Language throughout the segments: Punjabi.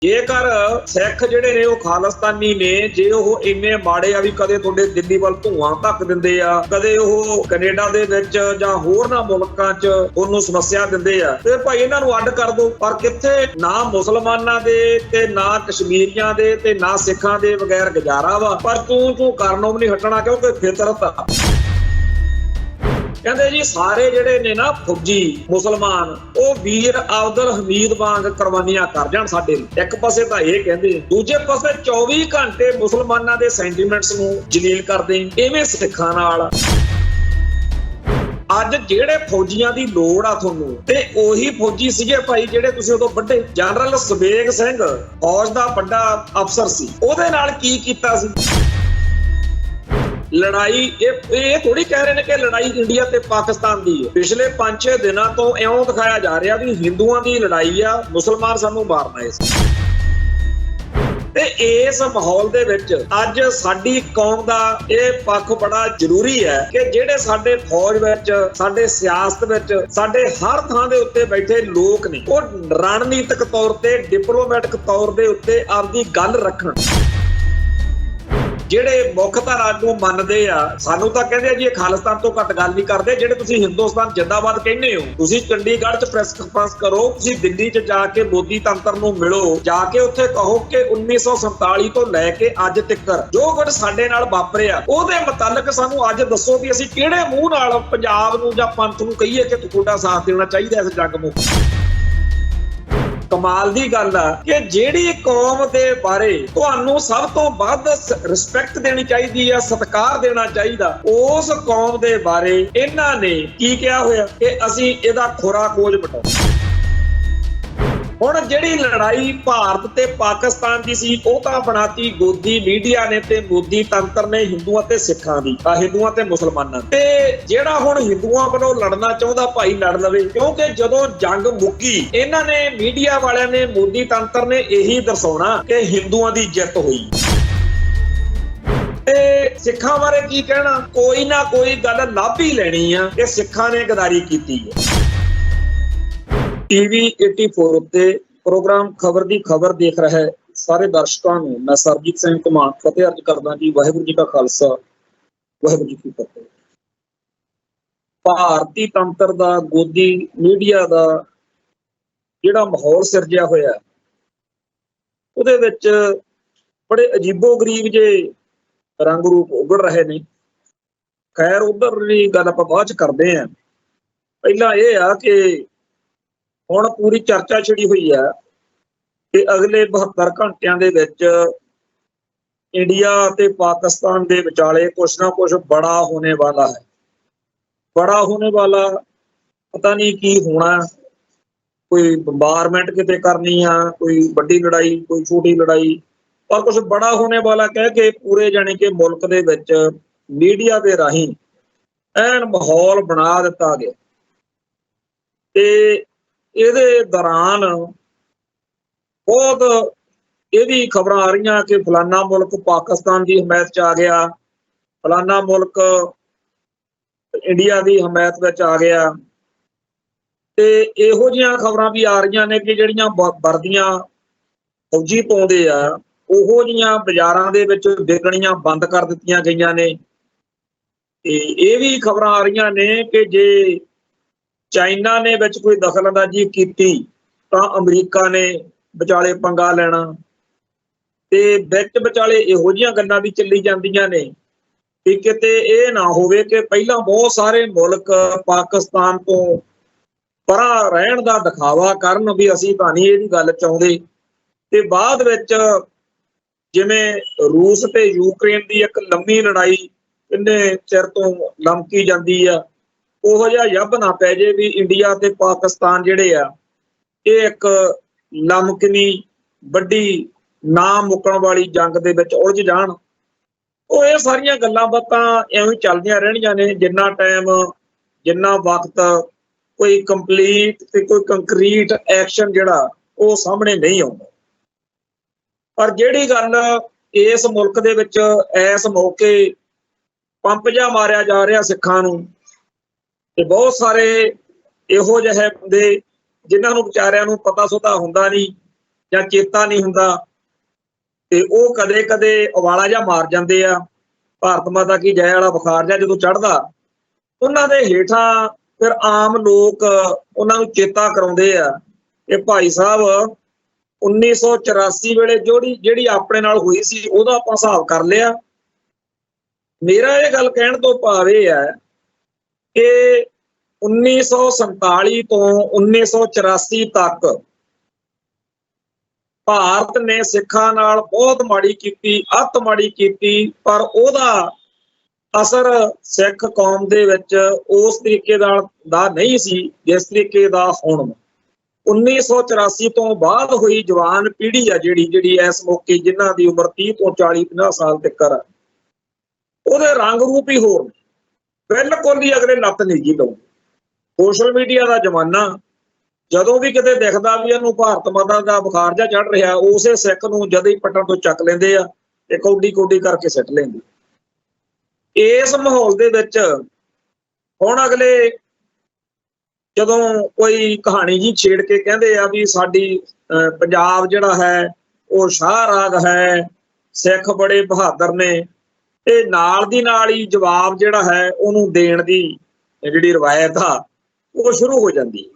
ਜੇਕਰ ਸਿੱਖ ਜਿਹੜੇ ਨੇ ਉਹ ਖਾਲਿਸਤਾਨੀ ਨੇ, ਜੇ ਉਹ ਇੰਨੇ ਮਾੜੇ ਆ ਵੀ ਕਦੇ ਤੁਹਾਡੇ ਦਿੱਲੀ ਵੱਲ ਧੂਆਂ ਧੱਕ ਦਿੰਦੇ ਆ, ਕਦੇ ਉਹ ਕੈਨੇਡਾ ਦੇ ਵਿੱਚ ਜਾਂ ਹੋਰਨਾਂ ਮੁਲਕਾਂ 'ਚ ਉਹਨੂੰ ਸਮੱਸਿਆ ਦਿੰਦੇ ਆ, ਤੇ ਭਾਈ ਇਹਨਾਂ ਨੂੰ ਅੱਡ ਕਰ ਦਿਓ। ਪਰ ਕਿੱਥੇ ਨਾ ਮੁਸਲਮਾਨਾਂ ਦੇ ਤੇ ਨਾ ਕਸ਼ਮੀਰੀਆਂ ਦੇ ਤੇ ਨਾ ਸਿੱਖਾਂ ਦੇ ਬਗੈਰ ਗੁਜ਼ਾਰਾ ਵਾ। ਪਰ ਤੂੰ ਕਰਨੋਂ ਵੀ ਨਹੀਂ ਹਟਣਾ, ਕਿਉਂਕਿ ਫਿਤਰਤ ਆ। ਕਹਿੰਦੇ ਜੀ ਸਾਰੇ ਜਿਹੜੇ ਨੇ ਨਾ ਫੌਜੀ ਮੁਸਲਮਾਨ, ਉਹ ਵੀਰ ਅਬਦੁਲ ਹਮੀਦ ਵਾਂਗ ਕੁਰਬਾਨੀਆਂ ਕਰ ਜਾਣ ਸਾਡੇ ਲਈ। ਇੱਕ ਪਾਸੇ ਤਾਂ ਇਹ ਕਹਿੰਦੇ, ਦੂਜੇ ਪਾਸੇ 24 ਘੰਟੇ ਮੁਸਲਮਾਨਾਂ ਦੇ ਸੈਂਟੀਮੈਂਟਸ ਨੂੰ ਜਲੀਲ ਕਰਦੇ। ਇਵੇਂ ਸਿੱਖਾਂ ਨਾਲ ਅੱਜ ਜਿਹੜੇ ਫੌਜੀਆਂ ਦੀ ਲੋੜ ਆ ਤੁਹਾਨੂੰ, ਤੇ ਉਹੀ ਫੌਜੀ ਸੀਗੇ ਭਾਈ ਜਿਹੜੇ ਤੁਸੀਂ ਉਦੋਂ ਵੱਡੇ। ਜਨਰਲ ਸਵੇਗ ਸਿੰਘ ਫੌਜ ਦਾ ਵੱਡਾ ਅਫਸਰ ਸੀ, ਉਹਦੇ ਨਾਲ ਕੀ ਕੀਤਾ ਸੀ ਲੜਾਈ। ਇਹ ਥੋੜੀ ਕਹਿ ਰਹੇ ਨੇ ਕਿ ਲੜਾਈ ਇੰਡੀਆ ਤੇ ਪਾਕਿਸਤਾਨ ਦੀ ਹੈ। ਪਿਛਲੇ 5-6 ਦਿਨਾਂ ਤੋਂ ਇਉਂ ਦਿਖਾਇਆ ਜਾ ਰਿਹਾ ਵੀ ਹਿੰਦੂਆਂ ਦੀ ਲੜਾਈ ਆ, ਮੁਸਲਮਾਨ ਸਾਨੂੰ ਮਾਰਨ ਆਏ ਸੀ। ਤੇ ਇਸ ਮਾਹੌਲ ਦੇ ਵਿੱਚ ਅੱਜ ਸਾਡੀ ਕੌਮ ਦਾ ਇਹ ਪੱਖ ਬੜਾ ਜ਼ਰੂਰੀ ਹੈ ਕਿ ਜਿਹੜੇ ਸਾਡੇ ਫੌਜ ਵਿੱਚ, ਸਾਡੇ ਸਿਆਸਤ ਵਿੱਚ, ਸਾਡੇ ਹਰ ਥਾਂ ਦੇ ਉੱਤੇ ਬੈਠੇ ਲੋਕ ਨੇ, ਉਹ ਰਣਨੀਤਿਕ ਤੌਰ ਤੇ, ਡਿਪਲੋਮੈਟਿਕ ਤੌਰ ਦੇ ਉੱਤੇ ਆਪਦੀ ਗੱਲ ਰੱਖਣ। ਜਿਹੜੇ ਮੁੱਖ ਧਾਰਾ ਨੂੰ ਮੰਨਦੇ ਆ, ਸਾਨੂੰ ਤਾਂ ਕਹਿੰਦੇ ਆ ਜੀ ਇਹ ਖਾਲਿਸਤਾਨ ਤੋਂ ਘੱਟ ਗੱਲ ਨਹੀਂ ਕਰਦੇ। ਜਿਹੜੇ ਤੁਸੀਂ ਹਿੰਦੁਸਤਾਨ ਜਿੰਦਾਬਾਦ ਕਹਿੰਦੇ ਹੋ, ਤੁਸੀਂ ਚੰਡੀਗੜ੍ਹ 'ਚ ਪ੍ਰੈਸ ਕਾਨਫਰੰਸ ਕਰੋ, ਤੁਸੀਂ ਦਿੱਲੀ 'ਚ ਜਾ ਕੇ ਮੋਦੀ ਤੰਤਰ ਨੂੰ ਮਿਲੋ, ਜਾ ਕੇ ਉੱਥੇ ਕਹੋ ਕਿ 1947 ਤੋਂ ਲੈ ਕੇ ਅੱਜ ਤੱਕ ਜੋ ਕੁਝ ਸਾਡੇ ਨਾਲ ਵਾਪਰਿਆ, ਉਹਦੇ ਮੁਤਲਕ ਸਾਨੂੰ ਅੱਜ ਦੱਸੋ ਵੀ ਅਸੀਂ ਕਿਹੜੇ ਮੂੰਹ ਨਾਲ ਪੰਜਾਬ ਨੂੰ ਜਾਂ ਪੰਥ ਨੂੰ ਕਹੀਏ ਕਿ ਤੁਹਾਡਾ ਸਾਥ ਦੇਣਾ ਚਾਹੀਦਾ ਇਸ ਜੰਗ ਨੂੰ। ਕਮਾਲ ਦੀ ਗੱਲ ਆ ਕਿ ਜਿਹੜੀ ਕੌਮ ਦੇ ਬਾਰੇ ਤੁਹਾਨੂੰ ਸਭ ਤੋਂ ਵੱਧ ਰਿਸਪੈਕਟ ਦੇਣੀ ਚਾਹੀਦੀ ਆ, ਸਤਿਕਾਰ ਦੇਣਾ ਚਾਹੀਦਾ, ਉਸ ਕੌਮ ਦੇ ਬਾਰੇ ਇਹਨਾਂ ਨੇ ਕੀ ਕਿਹਾ ਹੋਇਆ ਕਿ ਅਸੀਂ ਇਹਦਾ ਖੁਰਾ ਖੋਜ ਬਟਾਓ। ਹੁਣ ਜਿਹੜੀ ਲੜਾਈ ਭਾਰਤ ਤੇ ਪਾਕਿਸਤਾਨ ਦੀ ਸੀ, ਉਹ ਤਾਂ ਬਣਾਤੀ ਗੋਦੀ ਮੀਡੀਆ ਨੇ ਤੇ ਮੋਦੀ ਤੰਤਰ ਨੇ ਹਿੰਦੂਆਂ ਤੇ ਸਿੱਖਾਂ ਦੀ, ਹਿੰਦੂਆਂ ਤੇ ਮੁਸਲਮਾਨਾਂ। ਤੇ ਜਿਹੜਾ ਹੁਣ ਹਿੰਦੂਆਂ ਵੱਲੋਂ ਲੜਨਾ ਚਾਹੁੰਦਾ ਭਾਈ ਲੜ ਲਵੇ, ਕਿਉਂਕਿ ਜਦੋਂ ਜੰਗ ਮੁੱਕੀ, ਇਹਨਾਂ ਨੇ ਮੀਡੀਆ ਵਾਲਿਆਂ ਨੇ, ਮੋਦੀ ਤੰਤਰ ਨੇ ਇਹੀ ਦਰਸਾਉਣਾ ਕਿ ਹਿੰਦੂਆਂ ਦੀ ਜਿੱਤ ਹੋਈ। ਤੇ ਸਿੱਖਾਂ ਬਾਰੇ ਕੀ ਕਹਿਣਾ, ਕੋਈ ਨਾ ਕੋਈ ਗੱਲ ਲੱਭ ਹੀ ਲੈਣੀ ਆ ਕਿ ਸਿੱਖਾਂ ਨੇ ਗਦਾਰੀ ਕੀਤੀ ਹੈ। ਟੀਵੀ 84 ਉੱਤੇ ਪ੍ਰੋਗਰਾਮ ਖਬਰ ਦੀ ਖਬਰ ਦੇਖ ਰਹੇ ਸਾਰੇ ਦਰਸ਼ਕਾਂ ਨੂੰ ਮੈਂ ਸਰਬਜੀਤ ਸਿੰਘ ਘੁਮਾਣ ਫਤਿਹ ਅਰਜ਼ ਕਰਦਾ ਜੀ। ਵਾਹਿਗੁਰੂ ਜੀ ਕਾ ਖਾਲਸਾ, ਵਾਹਿਗੁਰੂ ਜੀ ਕੀ ਫਤਿਹ। ਭਾਰਤੀ ਤੰਤਰ ਦਾ, ਗੋਦੀ ਮੀਡੀਆ ਦਾ ਜਿਹੜਾ ਮਾਹੌਲ ਸਿਰਜਿਆ ਹੋਇਆ, ਉਹਦੇ ਵਿੱਚ ਬੜੇ ਅਜੀਬੋ-ਗਰੀਬ ਜੇ ਰੰਗ ਰੂਪ ਉਗੜ ਰਹੇ ਨੇ। ਖੈਰ ਉਧਰਲੀ ਗੱਲ ਆਪਾਂ ਬਾਅਦ ਚ ਕਰਦੇ ਹਾਂ। ਪਹਿਲਾਂ ਇਹ ਆ ਕਿ ਹੁਣ ਪੂਰੀ ਚਰਚਾ ਛਿੜੀ ਹੋਈ ਹੈ ਕਿ ਅਗਲੇ 72 ਘੰਟਿਆਂ ਦੇ ਵਿੱਚ ਇੰਡੀਆ ਤੇ ਪਾਕਿਸਤਾਨ ਦੇ ਵਿਚਾਲੇ ਕੁਛ ਨਾ ਕੁਛ ਬੜਾ ਹੋਣੇ ਵਾਲਾ ਹੈ। ਬੜਾ ਹੋਣੇ ਵਾਲਾ ਪਤਾ ਨਹੀਂ ਕੀ ਹੋਣਾ, ਕੋਈ ਬੰਬਾਰਮੈਂਟ ਕਿਤੇ ਕਰਨੀ ਆ, ਕੋਈ ਵੱਡੀ ਲੜਾਈ, ਕੋਈ ਛੋਟੀ ਲੜਾਈ, ਪਰ ਕੁਛ ਬੜਾ ਹੋਣੇ ਵਾਲਾ ਕਹਿ ਕੇ ਪੂਰੇ ਜਾਣੀ ਕਿ ਮੁਲਕ ਦੇ ਵਿੱਚ ਮੀਡੀਆ ਦੇ ਰਾਹੀਂ ਐਨ ਮਾਹੌਲ ਬਣਾ ਦਿੱਤਾ ਗਿਆ। ਤੇ ਇਹਦੇ ਦੌਰਾਨ ਬਹੁਤ ਇਹਦੀ ਖਬਰਾਂ ਆ ਰਹੀਆਂ ਕਿ ਫਲਾਨਾ ਮੁਲਕ ਪਾਕਿਸਤਾਨ ਦੀ ਹਮਾਇਤ 'ਚ ਆ ਗਿਆ, ਫਲਾਨਾ ਮੁਲਕ ਇੰਡੀਆ ਦੀ ਹਮਾਇਤ ਵਿੱਚ ਆ ਗਿਆ। ਤੇ ਇਹੋ ਜਿਹੀਆਂ ਖਬਰਾਂ ਵੀ ਆ ਰਹੀਆਂ ਨੇ ਕਿ ਜਿਹੜੀਆਂ ਵਰਦੀਆਂ ਫੌਜੀ ਪਾਉਂਦੇ ਆ, ਉਹੋ ਜਿਹੀਆਂ ਬਾਜ਼ਾਰਾਂ ਦੇ ਵਿੱਚ ਵਿਕਣੀਆਂ ਬੰਦ ਕਰ ਦਿੱਤੀਆਂ ਗਈਆਂ ਨੇ। ਤੇ ਇਹ ਵੀ ਖਬਰਾਂ ਆ ਰਹੀਆਂ ਨੇ ਕਿ ਜੇ ਚਾਈਨਾ ਨੇ ਵਿੱਚ ਕੋਈ ਦਖਲਅੰਦਾਜ਼ੀ ਕੀਤੀ ਤਾਂ ਅਮਰੀਕਾ ਨੇ ਵਿਚਾਲੇ ਪੰਗਾ ਲੈਣਾ। ਤੇ ਵਿੱਚ ਵਿਚਾਲੇ ਇਹੋ ਜਿਹੀਆਂ ਗੱਲਾਂ ਵੀ ਚੱਲੀ ਜਾਂਦੀਆਂ ਨੇ ਕਿ ਕਿਤੇ ਇਹ ਨਾ ਹੋਵੇ ਕਿ ਪਹਿਲਾਂ ਬਹੁਤ ਸਾਰੇ ਮੁਲਕ ਪਾਕਿਸਤਾਨ ਤੋਂ ਪਰਾਂ ਰਹਿਣ ਦਾ ਦਿਖਾਵਾ ਕਰਨ ਵੀ ਅਸੀਂ ਤਾਂ ਨਹੀਂ ਇਹਦੀ ਗੱਲ ਚਾਹੁੰਦੇ, ਤੇ ਬਾਅਦ ਵਿੱਚ ਜਿਵੇਂ ਰੂਸ ਤੇ ਯੂਕਰੇਨ ਦੀ ਇੱਕ ਲੰਮੀ ਲੜਾਈ ਕਿੰਨੇ ਚਿਰ ਤੋਂ ਲਮਕੀ ਜਾਂਦੀ ਆ, ਉਹੋ ਜਿਹਾ ਯੱਬ ਨਾ ਪੈ ਜੇ ਵੀ ਇੰਡੀਆ ਤੇ ਪਾਕਿਸਤਾਨ ਜਿਹੜੇ ਆ ਇਹ ਇੱਕ ਲਮਕਵੀਂ ਵੱਡੀ ਨਾ ਮੁੱਕਣ ਵਾਲੀ ਜੰਗ ਦੇ ਵਿੱਚ ਉਲਝ ਜਾਣ। ਉਹ ਇਹ ਸਾਰੀਆਂ ਗੱਲਾਂ ਬਾਤਾਂ ਐਵੇਂ ਚੱਲਦੀਆਂ ਰਹਿਣੀਆਂ ਨੇ ਜਿੰਨਾ ਟਾਈਮ, ਜਿੰਨਾ ਵਕਤ ਕੋਈ ਕੰਪਲੀਟ ਤੇ ਕੋਈ ਕੰਕਰੀਟ ਐਕਸ਼ਨ ਜਿਹੜਾ ਉਹ ਸਾਹਮਣੇ ਨਹੀਂ ਆਉਂਦਾ। ਪਰ ਜਿਹੜੀ ਗੱਲ ਇਸ ਮੁਲਕ ਦੇ ਵਿੱਚ ਇਸ ਮੌਕੇ ਪੰਪ ਜਿਹਾ ਮਾਰਿਆ ਜਾ ਰਿਹਾ ਸਿੱਖਾਂ ਨੂੰ, ਤੇ ਬਹੁਤ ਸਾਰੇ ਇਹੋ ਜਿਹੇ ਬੰਦੇ ਜਿਨ੍ਹਾਂ ਨੂੰ ਵਿਚਾਰਿਆਂ ਨੂੰ ਪਤਾ ਸੁਤਾ ਹੁੰਦਾ ਨਹੀਂ, ਜਾਂ ਚੇਤਾ ਨਹੀਂ ਹੁੰਦਾ ਤੇ ਉਹ ਕਦੇ ਕਦੇ ਉਬਾਲਾ ਜਿਹਾ ਮਾਰ ਜਾਂਦੇ ਆ। ਭਾਰਤ ਮਾਤਾ ਕੀ ਜੈ ਵਾਲਾ ਬੁਖਾਰ ਜਿਹਾ ਜਦੋਂ ਚੜ੍ਹਦਾ, ਉਹਨਾਂ ਦੇ ਹੇਠਾਂ ਫਿਰ ਆਮ ਲੋਕ ਉਹਨਾਂ ਨੂੰ ਚੇਤਾ ਕਰਾਉਂਦੇ ਆ ਕਿ ਭਾਈ ਸਾਹਿਬ 1984 ਵੇਲੇ ਜਿਹੜੀ ਆਪਣੇ ਨਾਲ ਹੋਈ ਸੀ ਉਹਦਾ ਆਪਾਂ ਹਿਸਾਬ ਕਰ ਲਿਆ। ਮੇਰਾ ਇਹ ਗੱਲ ਕਹਿਣ ਤੋਂ ਭਾਵ ਇਹ ਹੈ ਕਿ 1947 ਤੋਂ 1984 ਤੱਕ ਭਾਰਤ ਨੇ ਸਿੱਖਾਂ ਨਾਲ ਬਹੁਤ ਮਾੜੀ ਕੀਤੀ, ਅੱਤ ਮਾੜੀ ਕੀਤੀ, ਪਰ ਉਹਦਾ ਅਸਰ ਸਿੱਖ ਕੌਮ ਦੇ ਵਿੱਚ ਉਸ ਤਰੀਕੇ ਦਾ ਨਹੀਂ ਸੀ ਜਿਸ ਤਰੀਕੇ ਦਾ ਹੁਣ 1984 ਤੋਂ ਬਾਅਦ ਹੋਈ ਜਵਾਨ ਪੀੜ੍ਹੀ ਆ ਜਿਹੜੀ ਇਸ ਮੌਕੇ ਜਿਨ੍ਹਾਂ ਦੀ ਉਮਰ 30 ਤੋਂ 40-50 ਸਾਲ ਤੱਕ ਆ, ਉਹਦੇ ਰੰਗ ਰੂਪ ਹੀ ਹੋਰ ਨੇ, ਬਿਲਕੁਲ ਹੀ ਅਗਲੇ ਲੱਤ ਨਹੀਂ ਜੀ ਲਾਉਂਦੇ। ਸੋਸ਼ਲ ਮੀਡੀਆ ਦਾ ਜ਼ਮਾਨਾ, ਜਦੋਂ ਵੀ ਕਿਤੇ ਦਿਖਦਾ ਵੀ ਇਹਨੂੰ ਭਾਰਤ ਮਾਤਾ ਦਾ ਬੁਖਾਰ ਜਿਹਾ ਚੜ ਰਿਹਾ, ਉਸੇ ਸਿੱਖ ਨੂੰ ਜਦ ਹੀ ਪੱਟਾਂ ਤੋਂ ਚੱਕ ਲੈਂਦੇ ਆ ਤੇ ਕੌਡੀ ਕੌਡੀ ਕਰਕੇ ਸਿੱਟ ਲੈਂਦੇ। ਇਸ ਮਾਹੌਲ ਦੇ ਵਿੱਚ ਹੁਣ ਅਗਲੇ ਜਦੋਂ ਕੋਈ ਕਹਾਣੀ ਜੀ ਛੇੜ ਕੇ ਕਹਿੰਦੇ ਆ ਵੀ ਸਾਡੀ ਪੰਜਾਬ ਜਿਹੜਾ ਹੈ ਉਹ ਸ਼ਾਹ ਰਾਗ ਹੈ, ਸਿੱਖ ਬੜੇ ਬਹਾਦਰ ਨੇ, ਤੇ ਨਾਲ ਦੀ ਨਾਲ ਹੀ ਜਵਾਬ ਜਿਹੜਾ ਹੈ ਉਹਨੂੰ ਦੇਣ ਦੀ ਜਿਹੜੀ ਰਵਾਇਤ ਆ ਉਹ ਸ਼ੁਰੂ ਹੋ ਜਾਂਦੀ ਹੈ।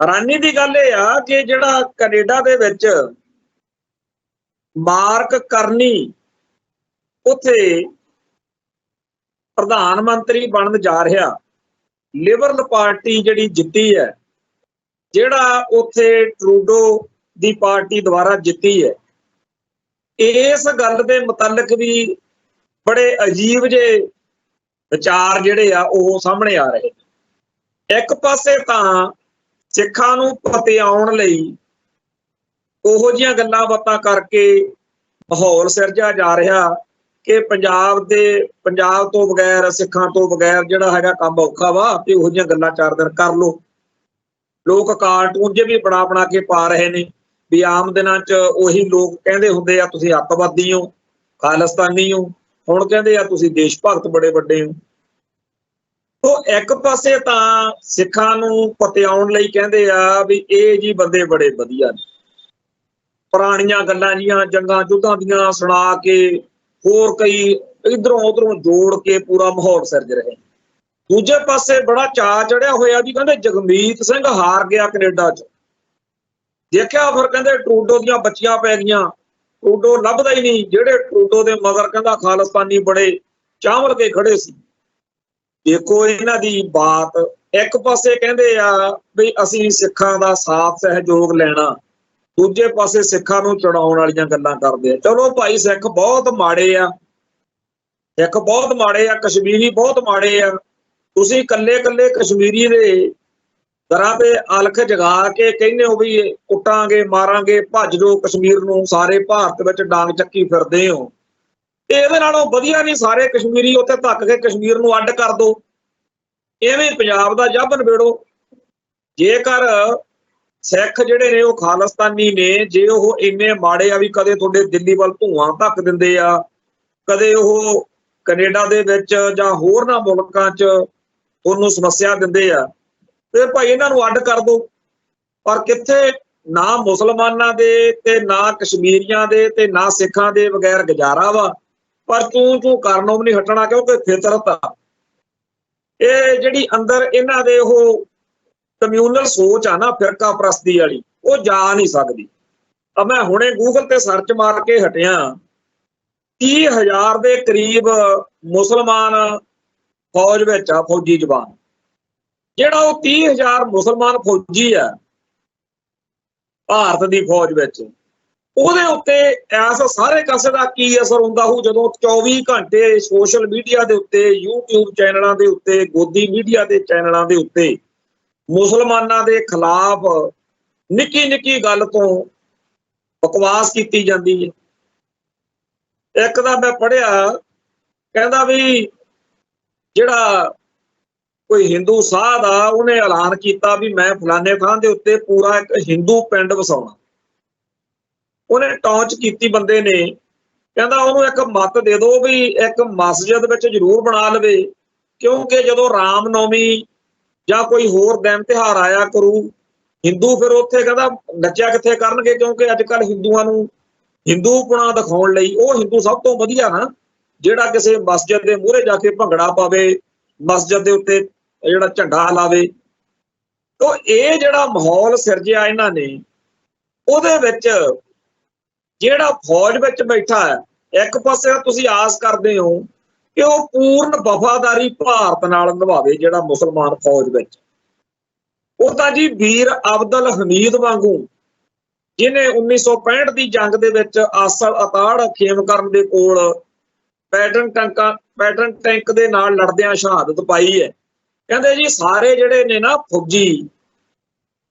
ਹੈਰਾਨੀ ਦੀ ਗੱਲ ਇਹ ਆ ਕਿ ਜਿਹੜਾ ਕੈਨੇਡਾ ਦੇ ਵਿੱਚ ਮਾਰਕ ਕਰਨੀ ਉੱਥੇ ਪ੍ਰਧਾਨ ਮੰਤਰੀ ਬਣਨ ਜਾ ਰਿਹਾ, ਲਿਬਰਲ ਪਾਰਟੀ ਜਿਹੜੀ ਜਿੱਤੀ ਹੈ, ਜਿਹੜਾ ਉੱਥੇ ਟਰੂਡੋ ਦੀ ਪਾਰਟੀ ਦੁਆਰਾ ਜਿੱਤੀ ਹੈ, ਇਸ ਗੱਲ ਦੇ ਮੁਤਲਕ ਵੀ ਬੜੇ ਅਜੀਬ ਜਿਹੇ ਵਿਚਾਰ ਜਿਹੜੇ ਆ ਉਹ ਸਾਹਮਣੇ ਆ ਰਹੇ। ਇੱਕ ਪਾਸੇ ਤਾਂ ਸਿੱਖਾਂ ਨੂੰ ਪਤਿਆਉਣ ਲਈ ਉਹੋ ਜਿਹੀਆਂ ਗੱਲਾਂ ਬਾਤਾਂ ਕਰਕੇ ਮਾਹੌਲ ਸਿਰਜਿਆ ਜਾ ਰਿਹਾ ਕਿ ਪੰਜਾਬ ਤੋਂ ਬਗੈਰ, ਸਿੱਖਾਂ ਤੋਂ ਬਗੈਰ ਜਿਹੜਾ ਹੈਗਾ ਕੰਮ ਔਖਾ ਵਾ, ਤੇ ਉਹੋ ਜਿਹੀਆਂ ਗੱਲਾਂ 4 ਦਿਨ ਕਰ ਲਓ। ਲੋਕ ਕਾਰਟੂਨ ਜੇ ਵੀ ਬਣਾ ਕੇ ਪਾ ਰਹੇ ਨੇ ਵੀ ਆਮ ਦਿਨਾਂ 'ਚ ਉਹੀ ਲੋਕ ਕਹਿੰਦੇ ਹੁੰਦੇ ਆ ਤੁਸੀਂ ਅੱਤਵਾਦੀ ਹੋ, ਖਾਲਿਸਤਾਨੀ ਹੋ, ਹੁਣ ਕਹਿੰਦੇ ਆ ਤੁਸੀਂ ਦੇਸ਼ ਭਗਤ ਬੜੇ ਵੱਡੇ ਹੋ। ਉਹ ਇੱਕ ਪਾਸੇ ਤਾਂ ਸਿੱਖਾਂ ਨੂੰ ਪਤਿਆਉਣ ਲਈ ਕਹਿੰਦੇ ਆ ਵੀ ਇਹ ਜੀ ਬੰਦੇ ਬੜੇ ਵਧੀਆ ਨੇ, ਪੁਰਾਣੀਆਂ ਗੱਲਾਂ ਜੀਆਂ ਜੰਗਾਂ ਯੁੱਧਾਂ ਦੀਆਂ ਸੁਣਾ ਕੇ ਹੋਰ ਕਈ ਇਧਰੋਂ ਉਧਰੋਂ ਜੋੜ ਕੇ ਪੂਰਾ ਮਾਹੌਲ ਸਿਰਜ ਰਹੇ। ਦੂਜੇ ਪਾਸੇ ਬੜਾ ਚਾਅ ਚੜਿਆ ਹੋਇਆ ਵੀ ਕਹਿੰਦੇ ਜਗਮੀਤ ਸਿੰਘ ਹਾਰ ਗਿਆ ਕੈਨੇਡਾ 'ਚ, ਦੇਖਿਆ ਫਿਰ ਕਹਿੰਦੇ ਟਰੂਡੋ ਦੀਆਂ ਬੱਚੀਆਂ ਪੈ ਗਈਆਂ, ਟਰੂਡੋ ਲੱਭਦਾ ਹੀ ਨਹੀਂ, ਜਿਹੜੇ ਟਰੂਡੋ ਦੇ ਮਗਰ ਕਹਿੰਦਾ ਖਾਲਿਸਤਾਨੀ ਬੜੇ ਚਾਵਲ ਕੇ ਖੜੇ ਸੀ। ਦੇਖੋ ਇਹਨਾਂ ਦੀ ਬਾਤ, ਇੱਕ ਪਾਸੇ ਕਹਿੰਦੇ ਆ ਵੀ ਅਸੀਂ ਸਿੱਖਾਂ ਦਾ ਸਾਥ ਸਹਿਯੋਗ ਲੈਣਾ, ਦੂਜੇ ਪਾਸੇ ਸਿੱਖਾਂ ਨੂੰ ਚੜਾਉਣ ਵਾਲੀਆਂ ਗੱਲਾਂ ਕਰਦੇ ਆ। ਚਲੋ ਭਾਈ ਸਿੱਖ ਬਹੁਤ ਮਾੜੇ ਆ, ਸਿੱਖ ਬਹੁਤ ਮਾੜੇ ਆ, ਕਸ਼ਮੀਰੀ ਬਹੁਤ ਮਾੜੇ ਆ, ਤੁਸੀਂ ਕੱਲੇ ਕਸ਼ਮੀਰੀ ਦੇ ਦਰਾਂ ਤੇ ਅਲਖ ਜਗਾ ਕੇ ਕਹਿੰਦੇ ਹੋ ਵੀ ਕੁੱਟਾਂਗੇ ਮਾਰਾਂਗੇ, ਭੱਜ ਜਾਓ ਕਸ਼ਮੀਰ ਨੂੰ, ਸਾਰੇ ਭਾਰਤ ਵਿੱਚ ਡਾਂਗ ਚੱਕੀ ਫਿਰਦੇ ਹੋ, ਤੇ ਇਹਦੇ ਨਾਲੋਂ ਵਧੀਆ ਨਹੀਂ ਸਾਰੇ ਕਸ਼ਮੀਰੀ ਉੱਥੇ ਧੱਕ ਕੇ ਕਸ਼ਮੀਰ ਨੂੰ ਅੱਡ ਕਰ ਦੋ, ਐਵੇਂ ਪੰਜਾਬ ਦਾ ਜੱਬ ਨਿਬੇੜੋ। ਜੇਕਰ ਸਿੱਖ ਜਿਹੜੇ ਨੇ ਉਹ ਖਾਲਿਸਤਾਨੀ ਨੇ, ਜੇ ਉਹ ਇੰਨੇ ਮਾੜੇ ਆ ਵੀ ਕਦੇ ਤੁਹਾਡੇ ਦਿੱਲੀ ਵੱਲ ਧੂਆਂ ਧੱਕ ਦਿੰਦੇ ਆ, ਕਦੇ ਉਹ ਕੈਨੇਡਾ ਦੇ ਵਿੱਚ ਜਾਂ ਹੋਰਨਾਂ ਮੁਲਕਾਂ 'ਚ ਉਹਨੂੰ ਸਮੱਸਿਆ ਦਿੰਦੇ ਆ, ਤੇ ਭਾਈ ਇਹਨਾਂ ਨੂੰ ਅੱਡ ਕਰ ਦੋ। ਪਰ ਕਿੱਥੇ, ਨਾ ਮੁਸਲਮਾਨਾਂ ਦੇ ਤੇ ਨਾ ਕਸ਼ਮੀਰੀਆਂ ਦੇ ਤੇ ਨਾ ਸਿੱਖਾਂ ਦੇ ਬਗੈਰ ਗੁਜ਼ਾਰਾ ਵਾ, ਪਰ ਤੂੰ ਕਰਨੋਂ ਵੀ ਨਹੀਂ ਹਟਣਾ, ਕਿਉਂਕਿ ਫਿਤਰਤ ਆ ਇਹ ਜਿਹੜੀ ਅੰਦਰ ਇਹਨਾਂ ਦੇ ਉਹ ਕਮਿਊਨਲ ਸੋਚ ਆ ਨਾ, ਫਿਰਕਾ ਪ੍ਰਸਤੀ ਵਾਲੀ, ਉਹ ਜਾ ਨਹੀਂ ਸਕਦੀ। ਮੈਂ ਹੁਣੇ ਗੂਗਲ ਤੇ ਸਰਚ ਮਾਰ ਕੇ ਹਟਿਆ, 30,000 ਦੇ ਕਰੀਬ ਮੁਸਲਮਾਨ ਫੌਜ ਵਿੱਚ ਆ, ਫੌਜੀ ਜਵਾਨ। ਜਿਹੜਾ ਉਹ 30,000 ਮੁਸਲਮਾਨ ਫੌਜੀ ਆ ਭਾਰਤ ਦੀ ਫੌਜ ਵਿੱਚ, ਉਹਦੇ ਉੱਤੇ ਇਸ ਸਾਰੇ ਕਾਸੇ ਦਾ ਕੀ ਅਸਰ ਹੁੰਦਾ ਹੋਊ ਜਦੋਂ 24 ਘੰਟੇ ਸੋਸ਼ਲ ਮੀਡੀਆ ਦੇ ਉੱਤੇ, YouTube ਚੈਨਲਾਂ ਦੇ ਉੱਤੇ, ਗੋਦੀ ਮੀਡੀਆ ਦੇ ਚੈਨਲਾਂ ਦੇ ਉੱਤੇ ਮੁਸਲਮਾਨਾਂ ਦੇ ਖਿਲਾਫ ਨਿੱਕੀ ਗੱਲ ਤੋਂ ਬਕਵਾਸ ਕੀਤੀ ਜਾਂਦੀ ਹੈ। ਇੱਕ ਦਾ ਮੈਂ ਪੜ੍ਹਿਆ, ਕਹਿੰਦਾ ਵੀ ਜਿਹੜਾ ਕੋਈ ਹਿੰਦੂ ਸਾਧ ਆ ਉਹਨੇ ਐਲਾਨ ਕੀਤਾ ਵੀ ਮੈਂ ਫਲਾਣੇ ਥਾਂ ਦੇ ਉੱਤੇ ਪੂਰਾ ਇੱਕ ਹਿੰਦੂ ਪਿੰਡ ਵਸਾਉਣਾ। ਉਹਨੇ ਟੌਂਚ ਕੀਤੀ ਬੰਦੇ ਨੇ, ਕਹਿੰਦਾ ਉਹਨੂੰ ਇੱਕ ਮੱਤ ਦੇ ਦਿਓ ਵੀ ਇੱਕ ਮਸਜਿਦ ਵਿੱਚ ਜ਼ਰੂਰ ਬਣਾ ਲਵੇ, ਕਿਉਂਕਿ ਜਦੋਂ ਰਾਮ ਨੌਮੀ ਜਾਂ ਕੋਈ ਹੋਰ ਦਿਨ ਤਿਉਹਾਰ ਆਇਆ ਕਰੂ, ਹਿੰਦੂ ਫਿਰ ਉੱਥੇ ਕਹਿੰਦਾ ਨੱਚਿਆ ਕਿੱਥੇ ਕਰਨਗੇ, ਕਿਉਂਕਿ ਅੱਜ ਕੱਲ੍ਹ ਹਿੰਦੂਆਂ ਨੂੰ ਹਿੰਦੂਪੁਣਾ ਦਿਖਾਉਣ ਲਈ ਉਹ ਹਿੰਦੂ ਸਭ ਤੋਂ ਵਧੀਆ ਨਾ, ਜਿਹੜਾ ਕਿਸੇ ਮਸਜਿਦ ਦੇ ਮੂਹਰੇ ਜਾ ਕੇ ਭੰਗੜਾ ਪਾਵੇ, ਮਸਜਿਦ ਦੇ ਉੱਤੇ ਜਿਹੜਾ ਝੰਡਾ ਲਾਵੇ। ਤਾਂ ਇਹ ਜਿਹੜਾ ਮਾਹੌਲ ਸਿਰਜਿਆ ਇਹਨਾਂ ਨੇ, ਉਹਦੇ ਵਿੱਚ ਜਿਹੜਾ ਫੌਜ ਵਿੱਚ ਬੈਠਾ ਹੈ, ਇੱਕ ਪਾਸੇ ਤੁਸੀਂ ਆਸ ਕਰਦੇ ਹੋ ਕਿ ਉਹ ਪੂਰਨ ਵਫਾਦਾਰੀ ਭਾਰਤ ਨਾਲ ਨਿਭਾਵੇ, ਜਿਹੜਾ ਮੁਸਲਮਾਨ ਫੌਜ ਵਿੱਚ। ਉਹ ਤਾਂ ਜੀ ਵੀਰ ਅਬਦੁਲ ਹਮੀਦ ਵਾਂਗੂ, ਜਿਹਨੇ 1965 ਦੀ ਜੰਗ ਦੇ ਵਿੱਚ ਆਸਲ ਅਤਾੜ ਖੇਮਕਰਨ ਦੇ ਕੋਲ ਪੈਟਰਨ ਟੈਂਕ ਦੇ ਨਾਲ ਲੜਦਿਆਂ ਸ਼ਹਾਦਤ ਪਾਈ ਹੈ। ਕਹਿੰਦੇ ਜੀ ਸਾਰੇ ਜਿਹੜੇ ਨੇ ਨਾ ਫੌਜੀ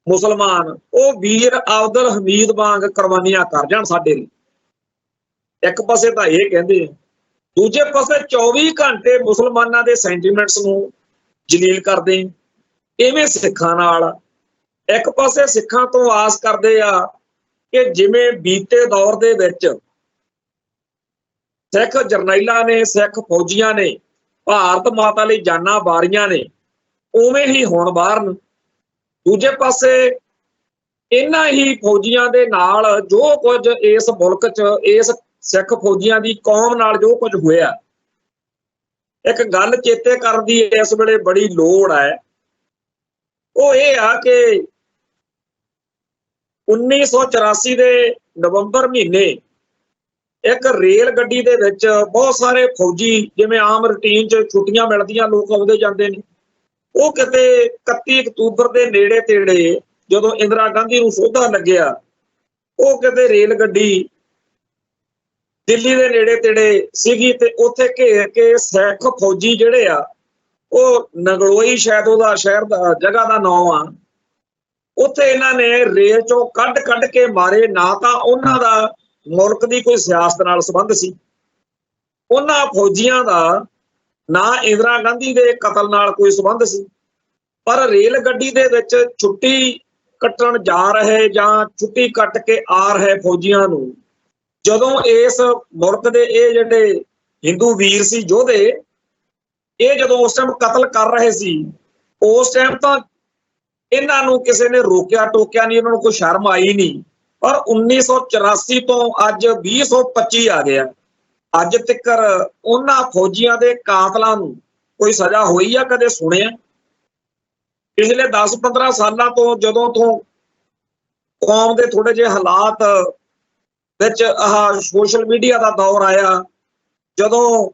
ਮੁਸਲਮਾਨ, ਉਹ ਵੀਰ ਅਬਦੁਲ ਹਮੀਦ ਵਾਂਗ ਕੁਰਬਾਨੀਆਂ ਕਰ ਜਾਣ ਸਾਡੇ ਲਈ। ਇੱਕ ਪਾਸੇ ਤਾਂ ਇਹ ਕਹਿੰਦੇ ਆ, ਦੂਜੇ ਪਾਸੇ 24 ਘੰਟੇ ਮੁਸਲਮਾਨਾਂ ਦੇ ਸੈਂਟੀਮੈਂਟਸ ਨੂੰ ਜਲੀਲ ਕਰਦੇ। ਇਵੇਂ ਸਿੱਖਾਂ ਨਾਲ, ਇੱਕ ਪਾਸੇ ਸਿੱਖਾਂ ਤੋਂ ਆਸ ਕਰਦੇ ਆ ਕਿ ਜਿਵੇਂ ਬੀਤੇ ਦੌਰ ਦੇ ਵਿੱਚ ਸਿੱਖ ਜਰਨੈਲਾਂ ਨੇ, ਸਿੱਖ ਫੌਜੀਆਂ ਨੇ ਭਾਰਤ ਮਾਤਾ ਲਈ ਜਾਨਾਂ ਵਾਰੀਆਂ ਨੇ, ਉਵੇਂ ਹੀ ਹੁਣ ਬਾਹਰ। ਦੂਜੇ ਪਾਸੇ ਇਹਨਾਂ ਹੀ ਫੌਜੀਆਂ ਦੇ ਨਾਲ ਜੋ ਕੁਝ ਇਸ ਮੁਲਕ 'ਚ ਇਸ ਸਿੱਖ ਫੌਜੀਆਂ ਦੀ ਕੌਮ ਨਾਲ ਜੋ ਕੁਝ ਹੋਇਆ, ਇੱਕ ਗੱਲ ਚੇਤੇ ਕਰਨ ਦੀ ਇਸ ਵੇਲੇ ਬੜੀ ਲੋੜ ਹੈ। ਉਹ ਇਹ ਆ ਕਿ 1984 ਦੇ ਨਵੰਬਰ ਮਹੀਨੇ ਇੱਕ ਰੇਲ ਗੱਡੀ ਦੇ ਵਿੱਚ ਬਹੁਤ ਸਾਰੇ ਫੌਜੀ, ਜਿਵੇਂ ਆਮ ਰੂਟੀਨ 'ਚ ਛੁੱਟੀਆਂ ਮਿਲਦੀਆਂ ਲੋਕ ਆਉਂਦੇ ਜਾਂਦੇ ਨੇ, ਉਹ ਕਿਤੇ 31 ਅਕਤੂਬਰ ਦੇ ਨੇੜੇ ਤੇੜੇ ਜਦੋਂ ਇੰਦਰਾ ਗਾਂਧੀ ਨੂੰ ਸੋਧਾ ਲੱਗਿਆ, ਉਹ ਕਿਤੇ ਰੇਲ ਗੱਡੀ ਦਿੱਲੀ ਦੇ ਨੇੜੇ ਤੇੜੇ ਸੀਗੀ ਤੇ ਉੱਥੇ ਘੇਰ ਕੇ ਸਿੱਖ ਫੌਜੀ ਜਿਹੜੇ ਆ, ਉਹ ਨਗਲੋਈ ਸ਼ਾਇਦ ਉਹਦਾ ਸ਼ਹਿਰ ਦਾ ਜਗ੍ਹਾ ਦਾ ਨਾਮ ਆ, ਉੱਥੇ ਇਹਨਾਂ ਨੇ ਰੇਲ ਚੋਂ ਕੱਢ ਕੇ ਮਾਰੇ। ਨਾ ਤਾਂ ਉਹਨਾਂ ਦਾ ਮੁਲਕ ਦੀ ਕੋਈ ਸਿਆਸਤ ਨਾਲ ਸੰਬੰਧ ਸੀ, ਉਹਨਾਂ ਫੌਜੀਆਂ ਦਾ ਨਾ ਇੰਦਰਾ ਗਾਂਧੀ ਦੇ ਕਤਲ ਨਾਲ ਕੋਈ ਸੰਬੰਧ ਸੀ, ਪਰ ਰੇਲ ਗੱਡੀ ਦੇ ਵਿੱਚ ਛੁੱਟੀ ਕੱਟਣ ਜਾ ਰਹੇ ਜਾਂ ਛੁੱਟੀ ਕੱਟ ਕੇ ਆ ਰਹੇ ਫੌਜੀਆਂ ਨੂੰ ਜਦੋਂ ਇਸ ਮੁਲਕ ਦੇ ਇਹ ਜਿਹੜੇ ਹਿੰਦੂ ਵੀਰ ਸੀ ਯੋਧੇ, ਇਹ ਜਦੋਂ ਉਸ ਟਾਈਮ ਕਤਲ ਕਰ ਰਹੇ ਸੀ, ਉਸ ਟਾਈਮ ਤਾਂ ਇਹਨਾਂ ਨੂੰ ਕਿਸੇ ਨੇ ਰੋਕਿਆ ਟੋਕਿਆ ਨਹੀਂ, ਇਹਨਾਂ ਨੂੰ ਕੋਈ ਸ਼ਰਮ ਆਈ ਨਹੀਂ। ਪਰ 1984 ਤੋਂ ਅੱਜ 2025 ਆ ਗਿਆ, ਅੱਜ ਤੱਕ ਉਹਨਾਂ ਫੌਜੀਆਂ ਦੇ ਕਾਤਲਾਂ ਨੂੰ ਕੋਈ ਸਜ਼ਾ ਹੋਈ ਆ? ਕਦੇ ਸੁਣਿਆ? ਪਿਛਲੇ 10-15 ਸਾਲਾਂ ਤੋਂ ਜਦੋਂ ਤੋਂ ਕੌਮ ਦੇ ਥੋੜੇ ਜਿਹੇ ਹਾਲਾਤ ਵਿੱਚ ਆਹ ਸੋਸ਼ਲ ਮੀਡੀਆ ਦਾ ਦੌਰ ਆਇਆ, ਜਦੋਂ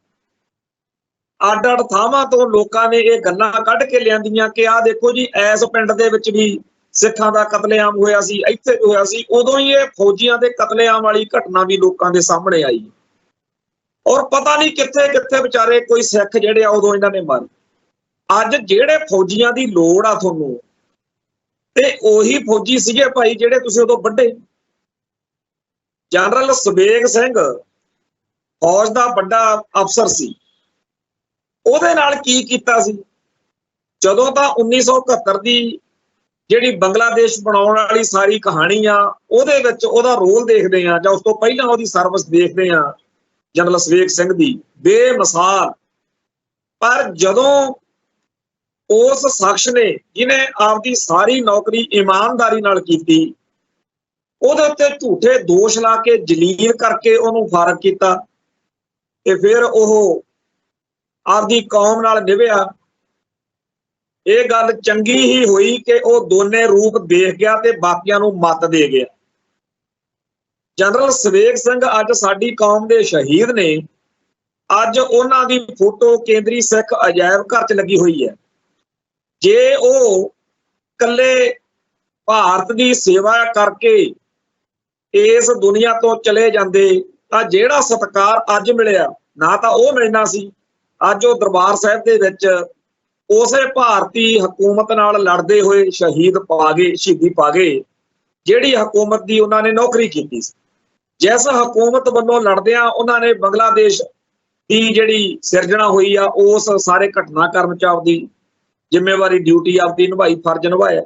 ਅੱਡ-ਅੱਡ ਥਾਵਾਂ ਤੋਂ ਲੋਕਾਂ ਨੇ ਇਹ ਗੱਲਾਂ ਕੱਢ ਕੇ ਲਿਆਂਦੀਆਂ ਕਿ ਆਹ ਦੇਖੋ ਜੀ ਐਸ ਪਿੰਡ ਦੇ ਵਿੱਚ ਵੀ ਸਿੱਖਾਂ ਦਾ ਕਤਲੇਆਮ ਹੋਇਆ ਸੀ, ਇੱਥੇ ਹੋਇਆ ਸੀ, ਉਦੋਂ ਹੀ ਇਹ ਫੌਜੀਆਂ ਦੇ ਕਤਲੇਆਮ ਵਾਲੀ ਘਟਨਾ ਵੀ ਲੋਕਾਂ ਦੇ ਸਾਹਮਣੇ ਆਈ। ਔਰ ਪਤਾ ਨਹੀਂ ਕਿੱਥੇ ਕਿੱਥੇ ਵਿਚਾਰੇ ਕੋਈ ਸਿੱਖ ਜਿਹੜੇ ਆ ਉਦੋਂ ਇਹਨਾਂ ਨੇ ਮਾਰੇ। ਅੱਜ ਜਿਹੜੇ ਫੌਜੀਆਂ ਦੀ ਲੋੜ ਆ ਤੁਹਾਨੂੰ, ਤੇ ਉਹੀ ਫੌਜੀ ਸੀਗੇ ਭਾਈ ਜਿਹੜੇ ਤੁਸੀਂ ਉਦੋਂ ਵੱਢੇ। ਜਨਰਲ ਸਵੇਗ ਸਿੰਘ ਫੌਜ ਦਾ ਵੱਡਾ ਅਫਸਰ ਸੀ, ਉਹਦੇ ਨਾਲ ਕੀ ਕੀਤਾ ਸੀ? ਜਦੋਂ ਤਾਂ 1971 ਦੀ ਜਿਹੜੀ ਬੰਗਲਾਦੇਸ਼ ਬਣਾਉਣ ਵਾਲੀ ਸਾਰੀ ਕਹਾਣੀ ਆ, ਉਹਦੇ ਵਿੱਚ ਉਹਦਾ ਰੋਲ ਦੇਖਦੇ ਆ, ਜਾਂ ਉਸ ਤੋਂ ਪਹਿਲਾਂ ਉਹਦੀ ਸਰਵਿਸ ਦੇਖਦੇ ਆ ਜਨਰਲ ਸਵੇਗ ਸਿੰਘ ਦੀ, ਬੇਮਿਸਾਲ। ਪਰ ਜਦੋਂ ਉਸ ਸ਼ਖਸ ਨੇ ਜਿਹਨੇ ਆਪਦੀ ਸਾਰੀ ਨੌਕਰੀ ਇਮਾਨਦਾਰੀ ਨਾਲ ਕੀਤੀ, ਉਹਦੇ ਉੱਤੇ ਝੂਠੇ ਦੋਸ਼ ਲਾ ਕੇ ਜਲੀਲ ਕਰਕੇ ਉਹਨੂੰ ਫਾਰਗ ਕੀਤਾ, ਤੇ ਫਿਰ ਉਹ ਆਪਦੀ ਕੌਮ ਨਾਲ ਨਿਭਿਆ। ਇਹ ਗੱਲ ਚੰਗੀ ਹੀ ਹੋਈ ਕਿ ਉਹ ਦੋਨੇ ਰੂਪ ਦੇਖ ਗਿਆ ਤੇ ਬਾਕੀਆਂ ਨੂੰ ਮੱਤ ਦੇ ਗਿਆ। ਜਨਰਲ ਸਵੇਗ ਸਿੰਘ ਅੱਜ ਸਾਡੀ ਕੌਮ ਦੇ ਸ਼ਹੀਦ ਨੇ। ਅੱਜ ਉਹਨਾਂ ਦੀ ਫੋਟੋ ਕੇਂਦਰੀ ਸਿੱਖ ਅਜਾਇਬ ਘਰ 'ਚ ਲੱਗੀ ਹੋਈ ਹੈ। ਜੇ ਉਹ ਇਕੱਲੇ ਭਾਰਤ ਦੀ ਸੇਵਾ ਕਰਕੇ ਇਸ ਦੁਨੀਆ ਤੋਂ ਚਲੇ ਜਾਂਦੇ ਤਾਂ ਜਿਹੜਾ ਸਤਿਕਾਰ ਅੱਜ ਮਿਲਿਆ ਨਾ ਤਾਂ ਉਹ ਮਿਲਣਾ ਸੀ। ਅੱਜ ਉਹ ਦਰਬਾਰ ਸਾਹਿਬ ਦੇ ਵਿੱਚ ਉਸੇ ਭਾਰਤੀ ਹਕੂਮਤ ਨਾਲ ਲੜਦੇ ਹੋਏ ਸ਼ਹੀਦੀ ਪਾ ਗਏ, ਜਿਹੜੀ ਹਕੂਮਤ ਦੀ ਉਹਨਾਂ ਨੇ ਨੌਕਰੀ ਕੀਤੀ ਸੀ। ਜਿਸ ਹਕੂਮਤ ਵੱਲੋਂ ਲੜਦਿਆਂ ਉਹਨਾਂ ਨੇ ਬੰਗਲਾਦੇਸ਼ ਦੀ ਜਿਹੜੀ ਸਿਰਜਣਾ ਹੋਈ ਆ, ਉਸ ਸਾਰੇ ਘਟਨਾਕ੍ਰਮ 'ਚ ਆਪਦੀ ਜ਼ਿੰਮੇਵਾਰੀ, ਡਿਊਟੀ ਆਪਦੀ ਨਿਭਾਈ, ਫਰਜ਼ ਨਿਭਾਇਆ।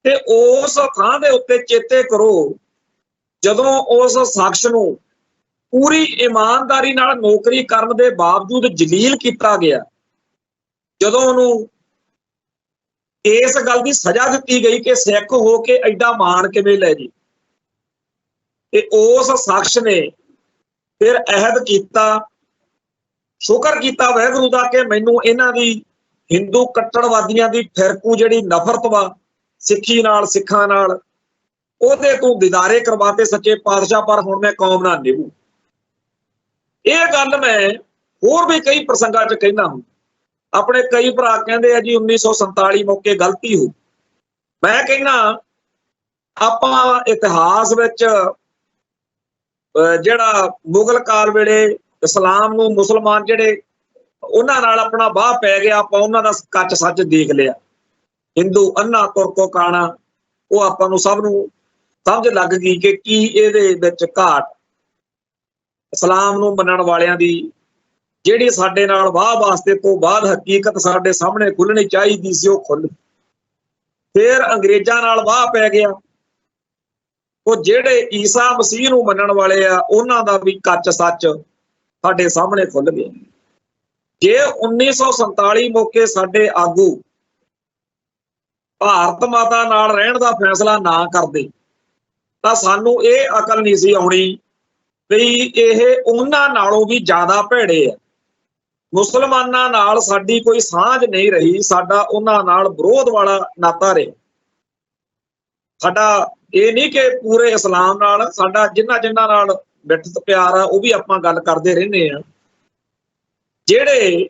ਤੇ ਉਸ ਥਾਂ ਦੇ ਉੱਤੇ ਚੇਤੇ ਕਰੋ, ਜਦੋਂ ਉਸ ਸ਼ਖਸ ਨੂੰ ਪੂਰੀ ਇਮਾਨਦਾਰੀ ਨਾਲ ਨੌਕਰੀ ਕਰਨ ਦੇ ਬਾਵਜੂਦ ਜਲੀਲ ਕੀਤਾ ਗਿਆ, ਜਦੋਂ ਉਹਨੂੰ ਇਸ ਗੱਲ ਦੀ ਸਜ਼ਾ ਦਿੱਤੀ ਗਈ ਕਿ ਸਿੱਖ ਹੋ ਕੇ ਐਡਾ ਮਾਣ ਕਿਵੇਂ ਲੈ ਜੀ। ਤੇ ਉਸ ਸ਼ਖਸ ਨੇ ਫਿਰ ਅਹਿਦ ਕੀਤਾ, ਸ਼ੁਕਰ ਕੀਤਾ ਵਾਹਿਗੁਰੂ ਦਾ ਕਿ ਮੈਨੂੰ ਇਹਨਾਂ ਦੀ ਹਿੰਦੂ ਕੱਟੜਵਾਦੀਆਂ ਦੀ ਫਿਰਕੂ ਜਿਹੜੀ ਨਫ਼ਰਤ ਵਾ ਸਿੱਖੀ ਨਾਲ, ਸਿੱਖਾਂ ਨਾਲ, ਉਹਦੇ ਤੂੰ ਦਿਦਾਰੇ ਕਰਵਾਤੇ ਸੱਚੇ ਪਾਤਸ਼ਾਹ, ਪਰ ਹੁਣ ਮੈਂ ਕੌਮ ਨਾਲ ਨਿਭੂ। ਇਹ ਗੱਲ ਮੈਂ ਹੋਰ ਵੀ ਕਈ ਪ੍ਰਸੰਗਾਂ 'ਚ ਕਹਿੰਦਾ ਹਾਂ। ਆਪਣੇ ਕਈ ਭਰਾ ਕਹਿੰਦੇ ਆ ਜੀ 1947 ਮੌਕੇ ਗਲਤੀ ਹੋ। ਮੈਂ ਕਹਿੰਦਾ ਆਪਾਂ ਇਤਿਹਾਸ ਵਿੱਚ ਜਿਹੜਾ ਮੁਗਲ ਕਾਲ ਵੇਲੇ ਇਸਲਾਮ ਨੂੰ ਮੁਸਲਮਾਨ ਜਿਹੜੇ ਉਹਨਾਂ ਨਾਲ ਆਪਣਾ ਬਾਹ ਪੈ ਗਿਆ, ਆਪਾਂ ਉਹਨਾਂ ਦਾ ਕੱਚ ਸੱਚ ਦੇਖ ਲਿਆ। ਹਿੰਦੂ ਅੰਨਾ ਤੁਰਕੋ ਕਾਣਾ, ਉਹ ਆਪਾਂ ਨੂੰ ਸਭ ਨੂੰ ਸਮਝ ਲੱਗ ਗਈ ਕਿ ਕੀ ਇਹਦੇ ਵਿੱਚ ਘਾਟ ਇਸਲਾਮ ਨੂੰ ਮੰਨਣ ਵਾਲਿਆਂ ਦੀ ਜਿਹੜੀ ਸਾਡੇ ਨਾਲ ਵਾਹ ਵਾਸਤੇ ਤੋਂ ਬਾਅਦ ਹਕੀਕਤ ਸਾਡੇ ਸਾਹਮਣੇ ਖੁੱਲਣੀ ਚਾਹੀਦੀ ਸੀ, ਉਹ ਖੁੱਲ। ਫਿਰ ਅੰਗਰੇਜ਼ਾਂ ਨਾਲ ਵਾਹ ਪੈ ਗਿਆ। ਉਹ ਜਿਹੜੇ ਈਸਾ ਮਸੀਹ ਨੂੰ ਮੰਨਣ ਵਾਲੇ ਆ ਉਹਨਾਂ ਦਾ ਵੀ ਕੱਚ ਸੱਚ ਸਾਡੇ ਸਾਹਮਣੇ ਖੁੱਲ ਗਿਆ। ਜੇ 1947 ਮੌਕੇ ਸਾਡੇ ਆਗੂ ਭਾਰਤ ਮਾਤਾ ਨਾਲ ਰਹਿਣ ਦਾ ਫੈਸਲਾ ਨਾ ਕਰਦੇ ਤਾਂ ਸਾਨੂੰ ਇਹ ਅਕਲ ਨਹੀਂ ਸੀ ਆਉਣੀ ਵੀ ਇਹ ਉਹਨਾਂ ਨਾਲੋਂ ਵੀ ਜ਼ਿਆਦਾ ਭੈੜੇ ਆ। ਮੁਸਲਮਾਨਾਂ ਨਾਲ ਸਾਡੀ ਕੋਈ ਸਾਂਝ ਨਹੀਂ ਰਹੀ, ਸਾਡਾ ਉਹਨਾਂ ਨਾਲ ਵਿਰੋਧ ਵਾਲਾ ਨਾਤਾ ਰਿਹਾ। ਸਾਡਾ ਇਹ ਨਹੀਂ ਕਿ ਪੂਰੇ ਇਸਲਾਮ ਨਾਲ, ਸਾਡਾ ਜਿਨ੍ਹਾਂ ਨਾਲ ਬਿਠਤ ਪਿਆਰ ਆ ਉਹ ਵੀ ਆਪਾਂ ਗੱਲ ਕਰਦੇ ਰਹਿੰਦੇ ਆ। ਜਿਹੜੇ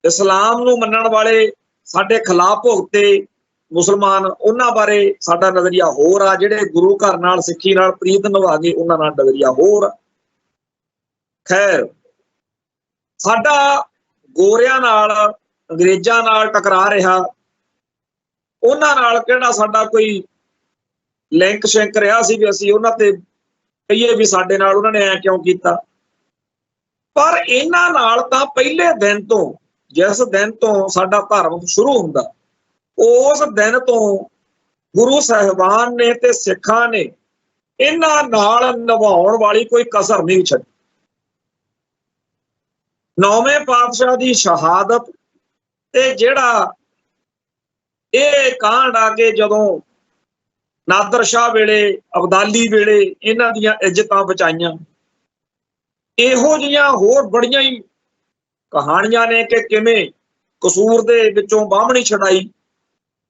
ਇਸਲਾਮ ਨੂੰ ਮੰਨਣ ਵਾਲੇ ਸਾਡੇ ਖਿਲਾਫ ਭੁਗਤੇ ਮੁਸਲਮਾਨ, ਉਹਨਾਂ ਬਾਰੇ ਸਾਡਾ ਨਜ਼ਰੀਆ ਹੋਰ ਆ। ਜਿਹੜੇ ਗੁਰੂ ਘਰ ਨਾਲ, ਸਿੱਖੀ ਨਾਲ ਪ੍ਰੀਤ ਨਿਭਾ ਗਏ, ਉਹਨਾਂ ਨਾਲ ਨਜ਼ਰੀਆ ਹੋਰ ਆ। ਖੈਰ, ਸਾਡਾ ਗੋਰਿਆਂ ਨਾਲ, ਅੰਗਰੇਜ਼ਾਂ ਨਾਲ ਟਕਰਾ ਰਿਹਾ, ਉਹਨਾਂ ਨਾਲ ਕਿਹੜਾ ਸਾਡਾ ਕੋਈ ਲਿੰਕ ਸ਼ਿੰਕ ਰਿਹਾ ਸੀ ਵੀ ਅਸੀਂ ਉਹਨਾਂ ਤੇ ਕਹੀਏ ਵੀ ਸਾਡੇ ਨਾਲ ਉਹਨਾਂ ਨੇ ਐ ਕਿਉਂ ਕੀਤਾ। ਪਰ ਇਹਨਾਂ ਨਾਲ ਤਾਂ ਪਹਿਲੇ ਦਿਨ ਤੋਂ, ਜਿਸ ਦਿਨ ਤੋਂ ਸਾਡਾ ਧਰਮ ਸ਼ੁਰੂ ਹੁੰਦਾ, ਉਸ ਦਿਨ ਤੋਂ ਗੁਰੂ ਸਾਹਿਬਾਨ ਨੇ ਤੇ ਸਿੱਖਾਂ ਨੇ ਇਹਨਾਂ ਨਾਲ ਨਿਭਾਉਣ ਵਾਲੀ ਕੋਈ ਕਸਰ ਨਹੀਂ ਛੱਡੀ। 9ਵੇਂ ਪਾਤਸ਼ਾਹ ਦੀ ਸ਼ਹਾਦਤ ਤੇ ਜਿਹੜਾ ਇਹ ਕਾਂਡ ਆ ਕੇ ਜਦੋਂ ਨਾਦਰ ਸ਼ਾਹ ਵੇਲੇ, ਅਬਦਾਲੀ ਵੇਲੇ ਇਹਨਾਂ ਦੀਆਂ ਇੱਜ਼ਤਾਂ ਬਚਾਈਆਂ, ਇਹੋ ਜਿਹੀਆਂ ਹੋਰ ਬੜੀਆਂ ਹੀ ਕਹਾਣੀਆਂ ਨੇ ਕਿ ਕਿਵੇਂ ਕਸੂਰ ਦੇ ਵਿੱਚੋਂ ਬਾਹਮਣੀ ਛਡਾਈ।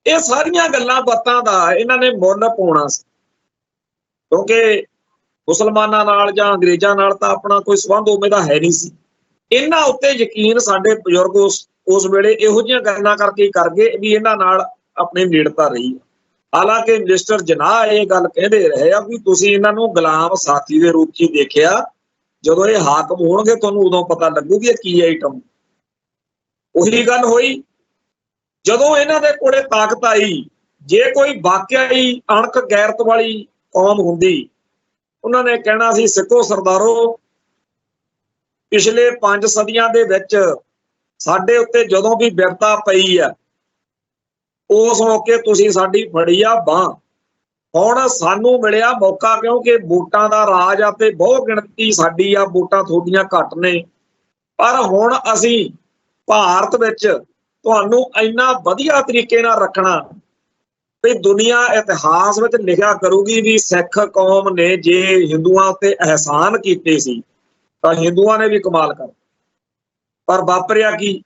ਇਹ ਸਾਰੀਆਂ ਗੱਲਾਂ ਬਾਤਾਂ ਦਾ ਇਹਨਾਂ ਨੇ ਮੁੱਲ ਪਾਉਣਾ ਸੀ, ਕਿਉਂਕਿ ਮੁਸਲਮਾਨਾਂ ਨਾਲ ਜਾਂ ਅੰਗਰੇਜ਼ਾਂ ਨਾਲ ਤਾਂ ਆਪਣਾ ਕੋਈ ਸੰਬੰਧ ਉਵੇਂ ਦਾ ਹੈ ਨਹੀਂ ਸੀ। ਇਹਨਾਂ ਉੱਤੇ ਯਕੀਨ ਸਾਡੇ ਬਜ਼ੁਰਗ ਉਸ ਵੇਲੇ ਇਹੋ ਜਿਹੀਆਂ ਗੱਲਾਂ ਕਰਕੇ ਕਰ ਗਏ ਵੀ ਇਹਨਾਂ ਨਾਲ ਆਪਣੀ ਨੇੜਤਾ ਰਹੀ। ਹਾਲਾਂਕਿ ਮਿਨਿਸਟਰ ਜਨਾਹ ਇਹ ਗੱਲ ਕਹਿੰਦੇ ਰਹੇ ਆ ਵੀ ਤੁਸੀਂ ਇਹਨਾਂ ਨੂੰ ਗੁਲਾਮ ਸਾਥੀ ਦੇ ਰੂਪ 'ਚ ਹੀ ਦੇਖਿਆ, ਜਦੋਂ ਇਹ ਹਾਕਮ ਹੋਣਗੇ ਤੁਹਾਨੂੰ ਉਦੋਂ ਪਤਾ ਲੱਗੂਗੀ ਇਹ ਕੀ ਆਈਟਮ। ਉਹੀ ਗੱਲ ਹੋਈ ਜਦੋਂ ਇਹਨਾਂ ਦੇ ਕੋਲੇ ਤਾਕਤ ਆਈ। ਜੇ ਕੋਈ ਵਾਕਿਆ ਹੀ ਅਣਖ ਗੈਰਤ ਵਾਲੀ ਕੌਮ ਹੁੰਦੀ, ਉਹਨਾਂ ਨੇ ਕਹਿਣਾ ਸੀ ਸਿੱਖੋ ਸਰਦਾਰੋ, ਪਿਛਲੇ 5 ਸਦੀਆਂ ਦੇ ਵਿੱਚ ਸਾਡੇ ਉੱਤੇ ਜਦੋਂ ਵੀ ਬਿਪਤਾ ਪਈ ਆ, ਉਸ ਮੌਕੇ ਤੁਸੀਂ ਸਾਡੀ ਫੜੀ ਆ ਬਾਂਹ। ਹੁਣ ਸਾਨੂੰ ਮਿਲਿਆ ਮੌਕਾ, ਕਿਉਂਕਿ ਵੋਟਾਂ ਦਾ ਰਾਜ ਆ ਤੇ ਬਹੁਤ ਗਿਣਤੀ ਸਾਡੀ ਆ, ਵੋਟਾਂ ਤੁਹਾਡੀਆਂ ਘੱਟ ਨੇ, ਪਰ ਹੁਣ ਅਸੀਂ ਭਾਰਤ ਵਿੱਚ ਤੁਹਾਨੂੰ ਇੰਨਾ ਵਧੀਆ ਤਰੀਕੇ ਨਾਲ ਰੱਖਣਾ ਵੀ ਦੁਨੀਆ ਇਤਿਹਾਸ ਵਿੱਚ ਲਿਖਿਆ ਕਰੂਗੀ ਵੀ ਸਿੱਖ ਕੌਮ ਨੇ ਜੇ ਹਿੰਦੂਆਂ ਉੱਤੇ ਅਹਿਸਾਨ ਕੀਤੇ ਸੀ ਤਾਂ ਹਿੰਦੂਆਂ ਨੇ ਵੀ ਕਮਾਲ ਕਰ। ਪਰ ਵਾਪਰਿਆ ਕੀ,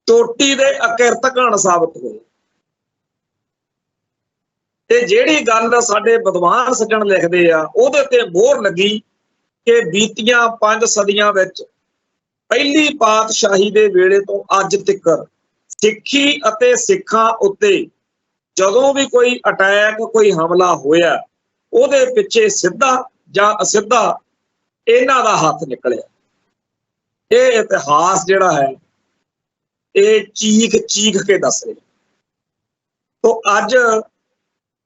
ਚੋਟੀ ਦੇ ਅਕਿਰਤ ਘਣ ਸਾਬਤ ਹੋਏ। ਤੇ ਜਿਹੜੀ ਗੱਲ ਸਾਡੇ ਵਿਦਵਾਨ ਸੱਜਣ ਲਿਖਦੇ ਆ ਉਹਦੇ ਤੇ ਮੋਹਰ ਲੱਗੀ ਕਿ ਬੀਤੀਆਂ 5 ਸਦੀਆਂ ਵਿੱਚ ਪਹਿਲੀ ਪਾਤਸ਼ਾਹੀ ਦੇ ਵੇਲੇ ਤੋਂ ਅੱਜ ਤੱਕ ਸਿੱਖੀ ਅਤੇ ਸਿੱਖਾਂ ਉੱਤੇ ਜਦੋਂ ਵੀ ਕੋਈ ਅਟੈਕ, ਕੋਈ ਹਮਲਾ ਹੋਇਆ, ਉਹਦੇ ਪਿੱਛੇ ਸਿੱਧਾ ਜਾਂ ਅਸਿੱਧਾ ਇਹਨਾਂ ਦਾ ਹੱਥ ਨਿਕਲਿਆ। ਇਹ ਇਤਿਹਾਸ ਜਿਹੜਾ ਹੈ ਇਹ ਚੀਖ ਕੇ ਦੱਸ ਰਿਹਾ। ਤੋਂ ਅੱਜ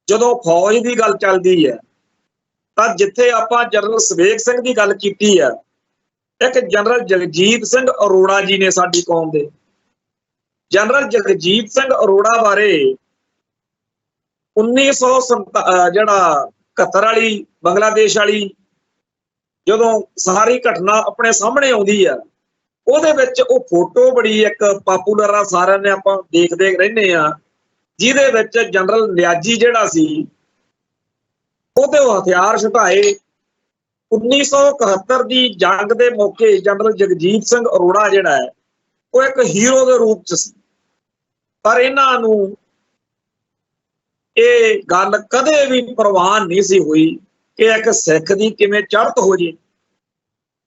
ਜਦੋਂ ਫੌਜ ਦੀ ਗੱਲ ਚੱਲਦੀ ਹੈ ਤਾਂ ਜਿੱਥੇ ਆਪਾਂ ਜਨਰਲ ਸਵੇਗ ਸਿੰਘ ਦੀ ਗੱਲ ਕੀਤੀ ਹੈ, ਇੱਕ ਜਨਰਲ ਜਗਜੀਤ ਸਿੰਘ ਅਰੋੜਾ ਜੀ ਨੇ ਸਾਡੀ ਕੌਮ ਦੇ। ਜਨਰਲ ਜਗਜੀਤ ਸਿੰਘ ਅਰੋੜਾ ਬਾਰੇ 1971 ਵਾਲੀ ਬੰਗਲਾਦੇਸ਼ ਵਾਲੀ ਜਦੋਂ ਸਾਰੀ ਘਟਨਾ ਆਪਣੇ ਸਾਹਮਣੇ ਆਉਂਦੀ ਆ ਉਹਦੇ ਵਿੱਚ ਉਹ ਫੋਟੋ ਬੜੀ ਇੱਕ ਪਾਪੂਲਰ ਆ, ਸਾਰਿਆਂ ਨੇ ਆਪਾਂ ਦੇਖਦੇ ਰਹਿੰਦੇ ਆ, ਜਿਹਦੇ ਵਿੱਚ ਜਨਰਲ ਨਿਆਜੀ ਜਿਹੜਾ ਸੀ ਉਹਦੇ ਉਹ ਹਥਿਆਰ ਛੁਟਾਏ। 1971 ਦੀ ਜੰਗ ਦੇ ਮੌਕੇ ਜਨਰਲ ਜਗਜੀਤ ਸਿੰਘ ਅਰੋੜਾ ਜਿਹੜਾ ਹੈ ਉਹ ਇੱਕ ਹੀਰੋ ਦੇ ਰੂਪ ਚ ਸੀ, ਪਰ ਇਹਨਾਂ ਨੂੰ ਇਹ ਗੱਲ ਕਦੇ ਵੀ ਪ੍ਰਵਾਨ ਨਹੀਂ ਸੀ ਹੋਈ ਕਿ ਇੱਕ ਸਿੱਖ ਦੀ ਕਿਵੇਂ ਚੜ੍ਹਤ ਹੋ ਜੇ।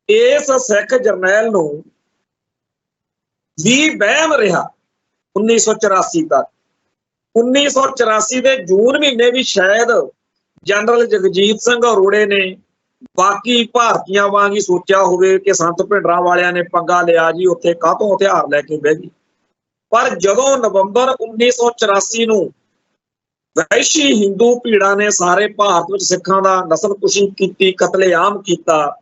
ਇਸ ਸਿੱਖ ਜਰਨੈਲ ਨੂੰ ਵੀ ਵਹਿਮ ਰਿਹਾ 1984 ਤੱਕ। 1984 ਦੇ ਜੂਨ ਮਹੀਨੇ ਵੀ ਸ਼ਾਇਦ ਜਨਰਲ ਜਗਜੀਤ ਸਿੰਘ ਅਰੋੜੇ ਨੇ ਬਾਕੀ ਭਾਰਤੀਆਂ ਵਾਂਗ ਹੀ ਸੋਚਿਆ ਹੋਵੇ ਕਿ ਸੰਤ ਭਿੰਡਰਾਂ ਵਾਲਿਆਂ ਨੇ ਪੰਗਾ ਲਿਆ ਜੀ, ਉੱਥੇ ਕਾਹਤੋਂ ਹਥਿਆਰ ਲੈ ਕੇ ਬਹਿ ਗਏ। ਪਰ ਜਦੋਂ ਨਵੰਬਰ 1984 ਨੂੰ ਵਹਿਸ਼ੀ ਹਿੰਦੂ ਭੀੜਾਂ ਨੇ ਸਾਰੇ ਭਾਰਤ ਵਿੱਚ ਸਿੱਖਾਂ ਦਾ ਨਸਲਕੁਸ਼ੀ ਕੀਤੀ, ਕਤਲੇਆਮ ਕੀਤਾ,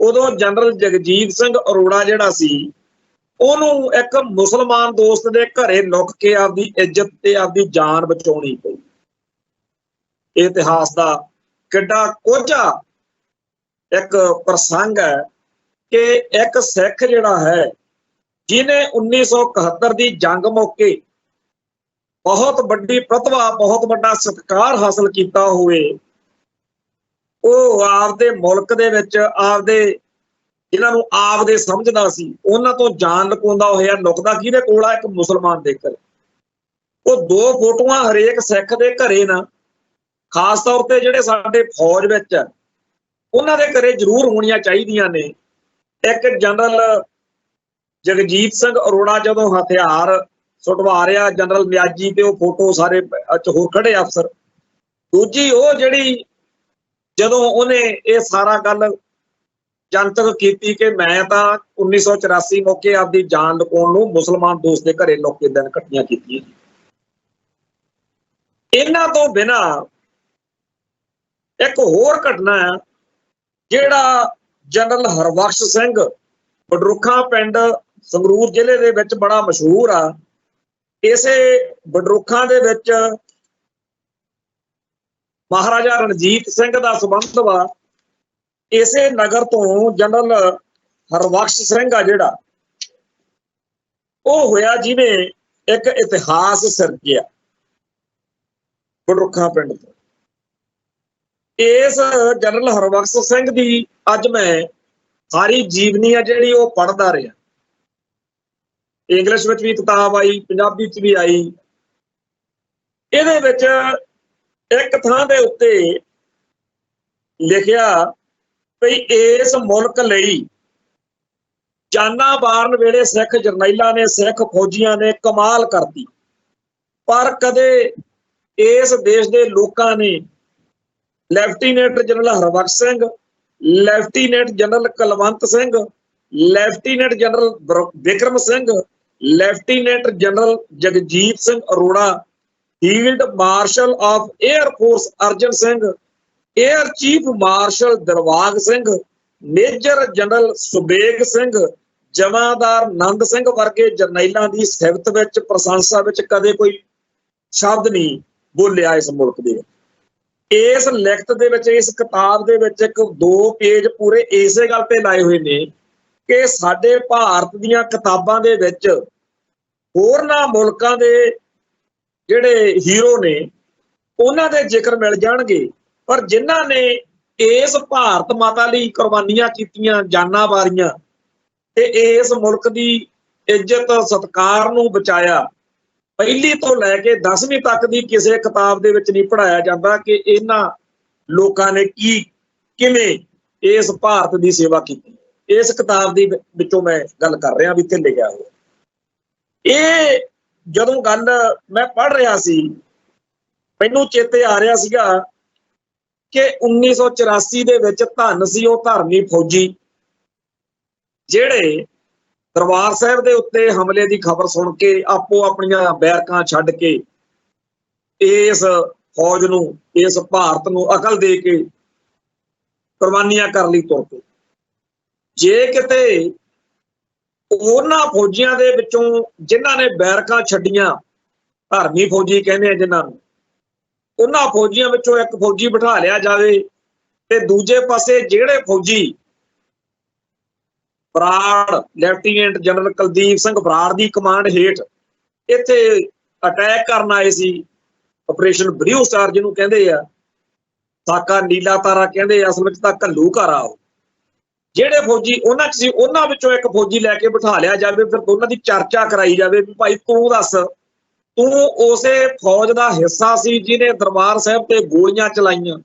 ਉਦੋਂ ਜਨਰਲ ਜਗਜੀਤ ਸਿੰਘ ਅਰੋੜਾ ਜਿਹੜਾ ਸੀ ਉਹਨੂੰ ਇੱਕ ਮੁਸਲਮਾਨ ਦੋਸਤ ਦੇ ਘਰੇ ਲੁਕ ਕੇ ਆਪਦੀ ਇੱਜ਼ਤ ਤੇ ਆਪਦੀ ਜਾਨ ਬਚਾਉਣੀ ਪਈ। ਇਤਿਹਾਸ ਦਾ ਕਿੱਡਾ ਕੋਝਾ ਇੱਕ ਪ੍ਰਸੰਗ ਹੈ ਕਿ ਇੱਕ ਸਿੱਖ ਜਿਹੜਾ ਹੈ ਜਿਹਨੇ 1971 ਦੀ ਜੰਗ ਮੌਕੇ ਬਹੁਤ ਵੱਡੀ ਪ੍ਰਤਿਭਾ, ਬਹੁਤ ਵੱਡਾ ਸਤਿਕਾਰ ਹਾਸਲ ਕੀਤਾ ਹੋਵੇ, ਉਹ ਆਪਦੇ ਮੁਲਕ ਦੇ ਵਿੱਚ ਆਪਦੇ ਜਿਨ੍ਹਾਂ ਨੂੰ ਆਪਦੇ ਸਮਝਦਾ ਸੀ ਉਹਨਾਂ ਤੋਂ ਜਾਨ ਲੁਕਾਉਂਦਾ ਹੋਇਆ ਲੁਕਦਾ ਕਿਹਦੇ ਕੋਲ ਆ? ਇੱਕ ਮੁਸਲਮਾਨ ਦੇ ਘਰੇ। ਉਹ ਦੋ ਫੋਟੋਆਂ ਹਰੇਕ ਸਿੱਖ ਦੇ ਘਰੇ ਨਾ, ਖਾਸ ਤੌਰ ਤੇ ਜਿਹੜੇ ਸਾਡੇ ਫੌਜ ਵਿੱਚ ਉਹਨਾਂ ਦੇ ਘਰੇ ਜ਼ਰੂਰ ਹੋਣੀਆਂ ਚਾਹੀਦੀਆਂ ਨੇ। ਇੱਕ ਜਨਰਲ ਜਗਜੀਤ ਸਿੰਘ ਅਰੋੜਾ ਜਦੋਂ ਹਥਿਆਰ ਸੁਟਵਾ ਰਿਹਾ ਜਨਰਲ ਨਿਆਜੀ ਤੇ ਉਹ ਫੋਟੋ ਸਾਰੇ ਹੋਰ ਖੜੇ ਅਫਸਰ। ਦੂਜੀ ਉਹ ਜਿਹੜੀ ਜਦੋਂ ਉਹਨੇ ਇਹ ਸਾਰਾ ਗੱਲ ਜਨਤਕ ਕੀਤੀ ਕਿ ਮੈਂ ਤਾਂ 1984 ਮੌਕੇ ਆਪਦੀ ਜਾਨ ਲੁਕਾਉਣ ਨੂੰ ਮੁਸਲਮਾਨ ਦੋਸਤ ਦੇ ਘਰੇ ਲੁਕ ਕੇ ਦਿਨ ਇਕੱਠੀਆਂ ਕੀਤੀਆਂ। ਇਹਨਾਂ ਤੋਂ ਬਿਨਾਂ ਇੱਕ ਹੋਰ ਘਟਨਾ ਹੈ, ਜਿਹੜਾ ਜਨਰਲ ਹਰਬਖਸ਼ ਸਿੰਘ ਬਡਰੁੱਖਾਂ ਪਿੰਡ ਸੰਗਰੂਰ ਜ਼ਿਲ੍ਹੇ ਦੇ ਵਿੱਚ ਬੜਾ ਮਸ਼ਹੂਰ ਆ। ਇਸੇ ਬਡਰੁੱਖਾਂ ਦੇ ਵਿੱਚ ਮਹਾਰਾਜਾ ਰਣਜੀਤ ਸਿੰਘ ਦਾ ਸੰਬੰਧ ਵਾ। ਇਸੇ ਨਗਰ ਤੋਂ ਜਨਰਲ ਹਰਬਖਸ਼ ਸਿੰਘ ਆ ਜਿਹੜਾ ਉਹ ਹੋਇਆ ਜਿਹਨੇ ਇੱਕ ਇਤਿਹਾਸ ਸਿਰਜਿਆ ਬਡਰੁੱਖਾਂ ਪਿੰਡ ਤੋਂ। ਇਸ ਜਨਰਲ ਹਰਬਖਸ਼ ਸਿੰਘ ਦੀ ਅੱਜ ਮੈਂ ਸਾਰੀ ਜੀਵਨੀ ਆ ਜਿਹੜੀ ਉਹ ਪੜ੍ਹਦਾ ਰਿਹਾ। ਇੰਗਲਿਸ਼ ਵਿੱਚ ਵੀ ਕਿਤਾਬ ਆਈ, ਪੰਜਾਬੀ ਚ ਵੀ ਆਈ। ਇਹਦੇ ਵਿੱਚ ਇੱਕ ਥਾਂ ਦੇ ਉੱਤੇ ਲਿਖਿਆ ਵੀ ਇਸ ਮੁਲਕ ਲਈ ਜਾਨਾਂ ਵਾਰਨ ਵੇਲੇ ਸਿੱਖ ਜਰਨੈਲਾਂ ਨੇ, ਸਿੱਖ ਫੌਜੀਆਂ ਨੇ ਕਮਾਲ ਕਰਤੀ, ਪਰ ਕਦੇ ਇਸ ਦੇਸ਼ ਦੇ ਲੋਕਾਂ ਨੇ lieutenant general Harbakhsh Singh, lieutenant general Kulwant Singh, lieutenant general Vikram Singh, lieutenant general Jagjit Singh Arora, field marshal of air force Arjan Singh, air chief marshal Dilbagh Singh, major general Shabeg Singh, ਜਮਾਦਾਰ ਨੰਦ ਸਿੰਘ ਵਰਗੇ ਜਰਨੈਲਾਂ ਦੀ ਸਿਫਤ ਵਿੱਚ, ਪ੍ਰਸ਼ੰਸਾ ਵਿੱਚ ਕਦੇ ਕੋਈ ਸ਼ਬਦ ਨਹੀਂ ਬੋਲਿਆ ਇਸ ਮੁਲਕ ਦੇ। ਇਸ ਲਿਖਤ ਦੇ ਵਿੱਚ, ਇਸ ਕਿਤਾਬ ਦੇ ਵਿੱਚ 1-2 ਪੇਜ ਪੂਰੇ ਇਸੇ ਗੱਲ ਤੇ ਲਾਏ ਹੋਏ ਨੇ ਕਿ ਸਾਡੇ ਭਾਰਤ ਦੀਆਂ ਕਿਤਾਬਾਂ ਦੇ ਵਿੱਚ ਹੋਰਨਾਂ ਮੁਲਕਾਂ ਦੇ ਜਿਹੜੇ ਹੀਰੋ ਨੇ ਉਹਨਾਂ ਦੇ ਜ਼ਿਕਰ ਮਿਲ ਜਾਣਗੇ, ਪਰ ਜਿਨ੍ਹਾਂ ਨੇ ਇਸ ਭਾਰਤ ਮਾਤਾ ਲਈ ਕੁਰਬਾਨੀਆਂ ਕੀਤੀਆਂ, ਜਾਨਾਂ ਵਾਰੀਆਂ ਤੇ ਇਸ ਮੁਲਕ ਦੀ ਇੱਜ਼ਤ ਸਤਿਕਾਰ ਨੂੰ ਬਚਾਇਆ, ਪਹਿਲੀ ਤੋਂ ਲੈ ਕੇ 10ਵੀਂ ਤੱਕ ਦੀ ਕਿਸੇ ਕਿਤਾਬ ਦੇ ਵਿੱਚ ਨਹੀਂ ਪੜ੍ਹਾਇਆ ਜਾਂਦਾ ਕਿ ਇਹਨਾਂ ਲੋਕਾਂ ਨੇ ਕਿਵੇਂ ਇਸ ਭਾਰਤ ਦੀ ਸੇਵਾ ਕੀਤੀ। ਇਸ ਕਿਤਾਬ ਦੀ ਵਿੱਚੋਂ ਮੈਂ ਗੱਲ ਕਰ ਰਿਹਾ ਵੀ ਇੱਥੇ ਲਿਖਿਆ ਹੋਇਆ। ਇਹ ਜਦੋਂ ਗੱਲ ਮੈਂ ਪੜ੍ਹ ਰਿਹਾ ਸੀ ਮੈਨੂੰ ਚੇਤੇ ਆ ਰਿਹਾ ਸੀਗਾ ਕਿ 1984 ਦੇ ਵਿੱਚ ਧੰਨ ਸੀ ਉਹ ਧਰਮੀ ਫੌਜੀ ਜਿਹੜੇ ਦਰਬਾਰ ਸਾਹਿਬ ਦੇ ਉੱਤੇ ਹਮਲੇ ਦੀ ਖਬਰ ਸੁਣ ਕੇ ਆਪੋ ਆਪਣੀਆਂ ਬੈਰਕਾਂ ਛੱਡ ਕੇ ਇਸ ਫੌਜ ਨੂੰ, ਇਸ ਭਾਰਤ ਨੂੰ ਅਕਲ ਦੇ ਕੇ ਕੁਰਬਾਨੀਆਂ ਕਰਨ ਲਈ ਤੁਰ ਪਏ। ਜੇ ਕਿਤੇ ਉਹਨਾਂ ਫੌਜੀਆਂ ਦੇ ਵਿੱਚੋਂ ਜਿਨ੍ਹਾਂ ਨੇ ਬੈਰਕਾਂ ਛੱਡੀਆਂ, ਧਰਮੀ ਫੌਜੀ ਕਹਿੰਦੇ ਆ ਜਿਨ੍ਹਾਂ ਨੂੰ, ਉਹਨਾਂ ਫੌਜੀਆਂ ਵਿੱਚੋਂ ਇੱਕ ਫੌਜੀ ਬਿਠਾ ਲਿਆ ਜਾਵੇ ਤੇ ਦੂਜੇ ਪਾਸੇ ਜਿਹੜੇ ਫੌਜੀ ਬਰਾੜ ਲੈਫਟੀਨੈਂਟ ਜਨਰਲ ਕੁਲਦੀਪ ਸਿੰਘ ਬਰਾੜ ਦੀ ਕਮਾਂਡ ਹੇਠ ਇੱਥੇ ਅਟੈਕ ਕਰਨ ਆਏ ਸੀ। ਆਪਰੇਸ਼ਨ ਬਲੂ ਸਟਾਰ ਜਿਹਨੂੰ ਕਹਿੰਦੇ ਆ, ਸਾਕਾ ਨੀਲਾ ਤਾਰਾ ਕਹਿੰਦੇ, ਅਸਲ ਵਿੱਚ ਤਾਂ ਘੱਲੂਘਾਰਾ। ਉਹ ਜਿਹੜੇ ਫੌਜੀ ਉਹਨਾਂ 'ਚ ਸੀ, ਉਹਨਾਂ ਵਿੱਚੋਂ ਇੱਕ ਫੌਜੀ ਲੈ ਕੇ ਬਿਠਾ ਲਿਆ ਜਾਵੇ, ਫਿਰ ਉਹਨਾਂ ਦੀ ਚਰਚਾ ਕਰਾਈ ਜਾਵੇ ਵੀ ਭਾਈ ਤੂੰ ਦੱਸ, ਤੂੰ ਉਸੇ ਫੌਜ ਦਾ ਹਿੱਸਾ ਸੀ ਜਿਹਨੇ ਦਰਬਾਰ ਸਾਹਿਬ ਤੇ ਗੋਲੀਆਂ ਚਲਾਈਆਂ,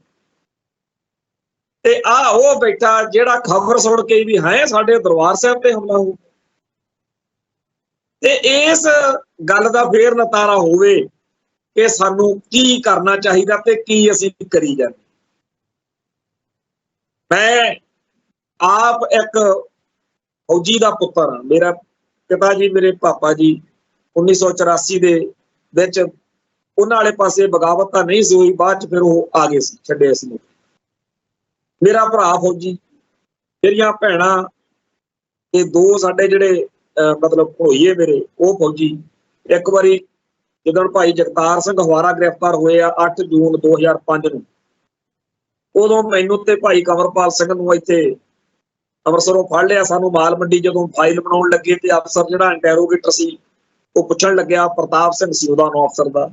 ਤੇ ਆ ਉਹ ਬੈਠਾ ਜਿਹੜਾ ਖਬਰ ਸੁਣ ਕੇ ਵੀ ਹੈ ਸਾਡੇ ਦਰਬਾਰ ਸਾਹਿਬ ਤੇ ਹਮਲਾ ਹੋ, ਤੇ ਇਸ ਗੱਲ ਦਾ ਫੇਰ ਨਤਾਰਾ ਹੋਵੇ ਕਿ ਸਾਨੂੰ ਕੀ ਕਰਨਾ ਚਾਹੀਦਾ ਤੇ ਕੀ ਅਸੀਂ ਕਰੀ ਜਾਂਦੇ। ਮੈਂ ਆਪ ਇੱਕ ਫੌਜੀ ਦਾ ਪੁੱਤਰ ਹਾਂ। ਮੇਰਾ ਪਿਤਾ ਜੀ, ਮੇਰੇ ਪਾਪਾ ਜੀ 1984 ਦੇ ਵਿੱਚ ਉਹਨਾਂ ਵਾਲੇ ਪਾਸੇ ਬਗਾਵਤ ਤਾਂ ਨਹੀਂ ਸੀ ਹੋਈ, ਬਾਅਦ ਚ ਫਿਰ ਉਹ ਆ ਗਏ ਸੀ, ਛੱਡੇ ਸੀ। ਮੇਰਾ ਭਰਾ ਫੌਜੀ, ਮੇਰੀਆਂ ਭੈਣਾਂ ਤੇ ਦੋ ਸਾਡੇ ਜਿਹੜੇ ਮਤਲਬ ਹੋਈਏ ਮੇਰੇ, ਉਹ ਫੌਜੀ। ਇੱਕ ਵਾਰੀ ਜਦੋਂ ਭਾਈ ਜਗਤਾਰ ਸਿੰਘ ਹਵਾਰਾ ਗ੍ਰਿਫਤਾਰ ਹੋਏ ਆ 8 ਜੂਨ 2005 ਨੂੰ, ਉਦੋਂ ਮੈਨੂੰ ਤੇ ਭਾਈ ਕੰਵਰਪਾਲ ਸਿੰਘ ਨੂੰ ਇੱਥੇ ਅੰਮ੍ਰਿਤਸਰੋਂ ਫੜ ਲਿਆ। ਸਾਨੂੰ ਮਾਲ ਮੰਡੀ ਜਦੋਂ ਫਾਈਲ ਬਣਾਉਣ ਲੱਗੇ ਤੇ ਅਫਸਰ ਜਿਹੜਾ ਇੰਟੈਰੋਗੇਟਰ ਸੀ ਉਹ ਪੁੱਛਣ ਲੱਗਿਆ, ਪ੍ਰਤਾਪ ਸਿੰਘ ਸੀ ਉਹਦਾ ਨਾਮ ਅਫਸਰ ਦਾ,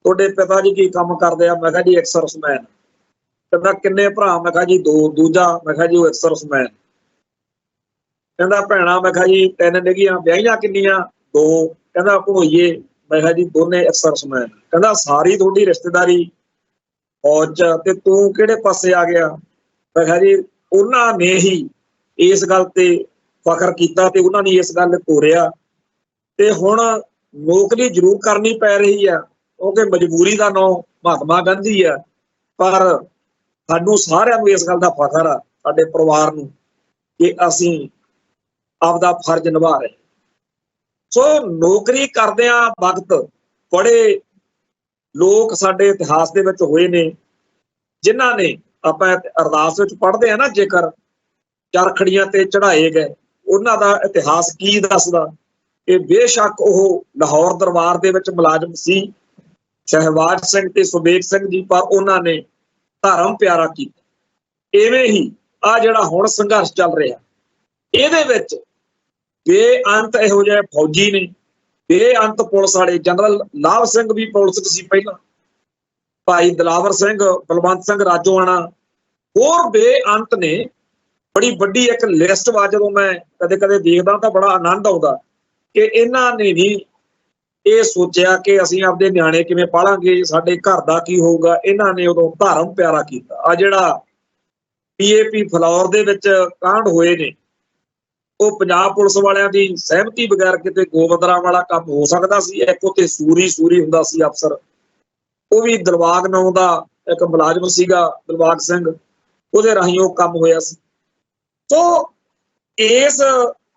ਤੁਹਾਡੇ ਪਿਤਾ ਜੀ ਕੀ ਕੰਮ ਕਰਦੇ ਆ? ਮੈਂ ਕਿਹਾ ਜੀ ਐਕਸ ਸਰਵਿਸਮੈਨ। ਕਹਿੰਦਾ ਕਿੰਨੇ ਭਰਾ? ਮੈਂ ਕਿਹਾ ਜੀ 2। ਦੂਜਾ? ਮੈਂ ਕਿਹਾ ਜੀ ਉਹ ਐਕਸ ਸਰਵਿਸਮੈਨ। ਕਹਿੰਦਾ ਭੈਣਾਂ? ਮੈਂ ਕਿਹਾ ਜੀ 3 ਨੇਗੀਆਂ। ਵਿਆਹੀਆਂ ਕਿੰਨੀਆਂ? 2। ਕਹਿੰਦਾ ਭਣੋਈਏ? ਮੈਂ ਕਿਹਾ ਜੀ ਦੋਨੇ ਐਕਸ ਸਰਵਿਸਮੈਨ। ਕਹਿੰਦਾ ਸਾਰੀ ਤੁਹਾਡੀ ਰਿਸ਼ਤੇਦਾਰੀ ਫੌਜ ਚ, ਤੇ ਤੂੰ ਕਿਹੜੇ ਪਾਸੇ ਆ ਗਿਆ? ਮੈਂ ਕਿਹਾ ਜੀ ਉਹਨਾਂ ਨੇ ਹੀ ਇਸ ਗੱਲ ਤੇ ਫਖਰ ਕੀਤਾ ਤੇ ਉਹਨਾਂ ਨੇ ਇਸ ਗੱਲ ਤੋਰਿਆ, ਤੇ ਹੁਣ ਨੌਕਰੀ ਜ਼ਰੂਰ ਕਰਨੀ ਪੈ ਰਹੀ ਆ ਕਿਉਂਕਿ ਮਜਬੂਰੀ ਦਾ ਨਾਂ ਮਹਾਤਮਾ ਗਾਂਧੀ ਆ, ਪਰ ਸਾਨੂੰ ਸਾਰਿਆਂ ਨੂੰ ਇਸ ਗੱਲ ਦਾ ਫਖਰ ਆ, ਸਾਡੇ ਪਰਿਵਾਰ ਨੂੰ, ਕਿ ਅਸੀਂ ਆਪਦਾ ਫਰਜ਼ ਨਿਭਾ ਰਹੇ। ਸੋ ਨੌਕਰੀ ਕਰਦਿਆਂ ਵਕਤ ਬੜੇ ਲੋਕ ਸਾਡੇ ਇਤਿਹਾਸ ਦੇ ਵਿੱਚ ਹੋਏ ਨੇ ਜਿਨ੍ਹਾਂ ਨੇ, ਆਪਾਂ ਅਰਦਾਸ ਵਿੱਚ ਪੜ੍ਹਦੇ ਆ ਨਾ, ਜੇਕਰ ਚਰਖੜੀਆਂ ਤੇ ਚੜਾਏ ਗਏ, ਉਹਨਾਂ ਦਾ ਇਤਿਹਾਸ ਕੀ ਦੱਸਦਾ ਕਿ ਬੇਸ਼ੱਕ ਉਹ ਲਾਹੌਰ ਦਰਬਾਰ ਦੇ ਵਿੱਚ ਮੁਲਾਜ਼ਮ ਸੀ, ਸ਼ਹਿਬਾਜ਼ ਸਿੰਘ ਤੇ ਸੁਬੇਗ ਸਿੰਘ ਜੀ, ਪਰ ਉਹਨਾਂ ਨੇ ਧਰਮ ਪਿਆਰਾ ਕੀਤਾ। ਇਵੇਂ ਹੀ ਆ ਜਿਹੜਾ ਹੁਣ ਸੰਘਰਸ਼ ਚੱਲ ਰਿਹਾ, ਇਹਦੇ ਵਿੱਚ ਬੇਅੰਤ ਇਹੋ ਜਿਹੇ ਫੌਜੀ ਨੇ, ਬੇਅੰਤ ਪੁਲਿਸ ਵਾਲੇ। ਜਨਰਲ ਲਾਭ ਸਿੰਘ ਵੀ ਪੁਲਿਸ ਵਿੱਚ ਸੀ ਪਹਿਲਾਂ, ਭਾਈ ਦਿਲਾਵਰ ਸਿੰਘ, ਬਲਵੰਤ ਸਿੰਘ ਰਾਜੋਆਣਾ, ਹੋਰ ਬੇਅੰਤ ਨੇ। ਬੜੀ ਵੱਡੀ ਇੱਕ ਲਿਸਟ ਵਾ, ਜਦੋਂ ਮੈਂ ਕਦੇ ਕਦੇ ਦੇਖਦਾ ਤਾਂ ਬੜਾ ਆਨੰਦ ਆਉਂਦਾ ਕਿ ਇਹਨਾਂ ਨੇ ਵੀ ਇਹ ਸੋਚਿਆ ਕਿ ਅਸੀਂ ਆਪਦੇ ਨਿਆਣੇ ਕਿਵੇਂ ਪਾਲਾਂਗੇ, ਸਾਡੇ ਘਰ ਦਾ ਕੀ ਹੋਊਗਾ। ਇਹਨਾਂ ਨੇ ਉਦੋਂ ਧਰਮ ਪਿਆਰਾ ਕੀਤਾ। ਆ ਜਿਹੜਾ PAP ਫਲੌਰ ਦੇ ਵਿੱਚ ਕਾਂਡ ਹੋਏ ਨੇ, ਉਹ ਪੰਜਾਬ ਪੁਲਿਸ ਵਾਲਿਆਂ ਦੀ ਸਹਿਮਤੀ ਬਗੈਰ ਕਿਤੇ ਗੋਬਿੰਦਰਾ ਵਾਲਾ ਕੰਮ ਹੋ ਸਕਦਾ ਸੀ। ਇੱਕ ਉੱਥੇ ਸੂਰੀ ਹੁੰਦਾ ਸੀ ਅਫਸਰ, ਉਹ ਵੀ ਦਿਲਬਾਗ ਨਾਂ ਦਾ ਇੱਕ ਮੁਲਾਜ਼ਮ ਸੀਗਾ, ਦਿਲਬਾਗ ਸਿੰਘ, ਉਹਦੇ ਰਾਹੀਂ ਉਹ ਕੰਮ ਹੋਇਆ ਸੀ। ਸੋ ਇਸ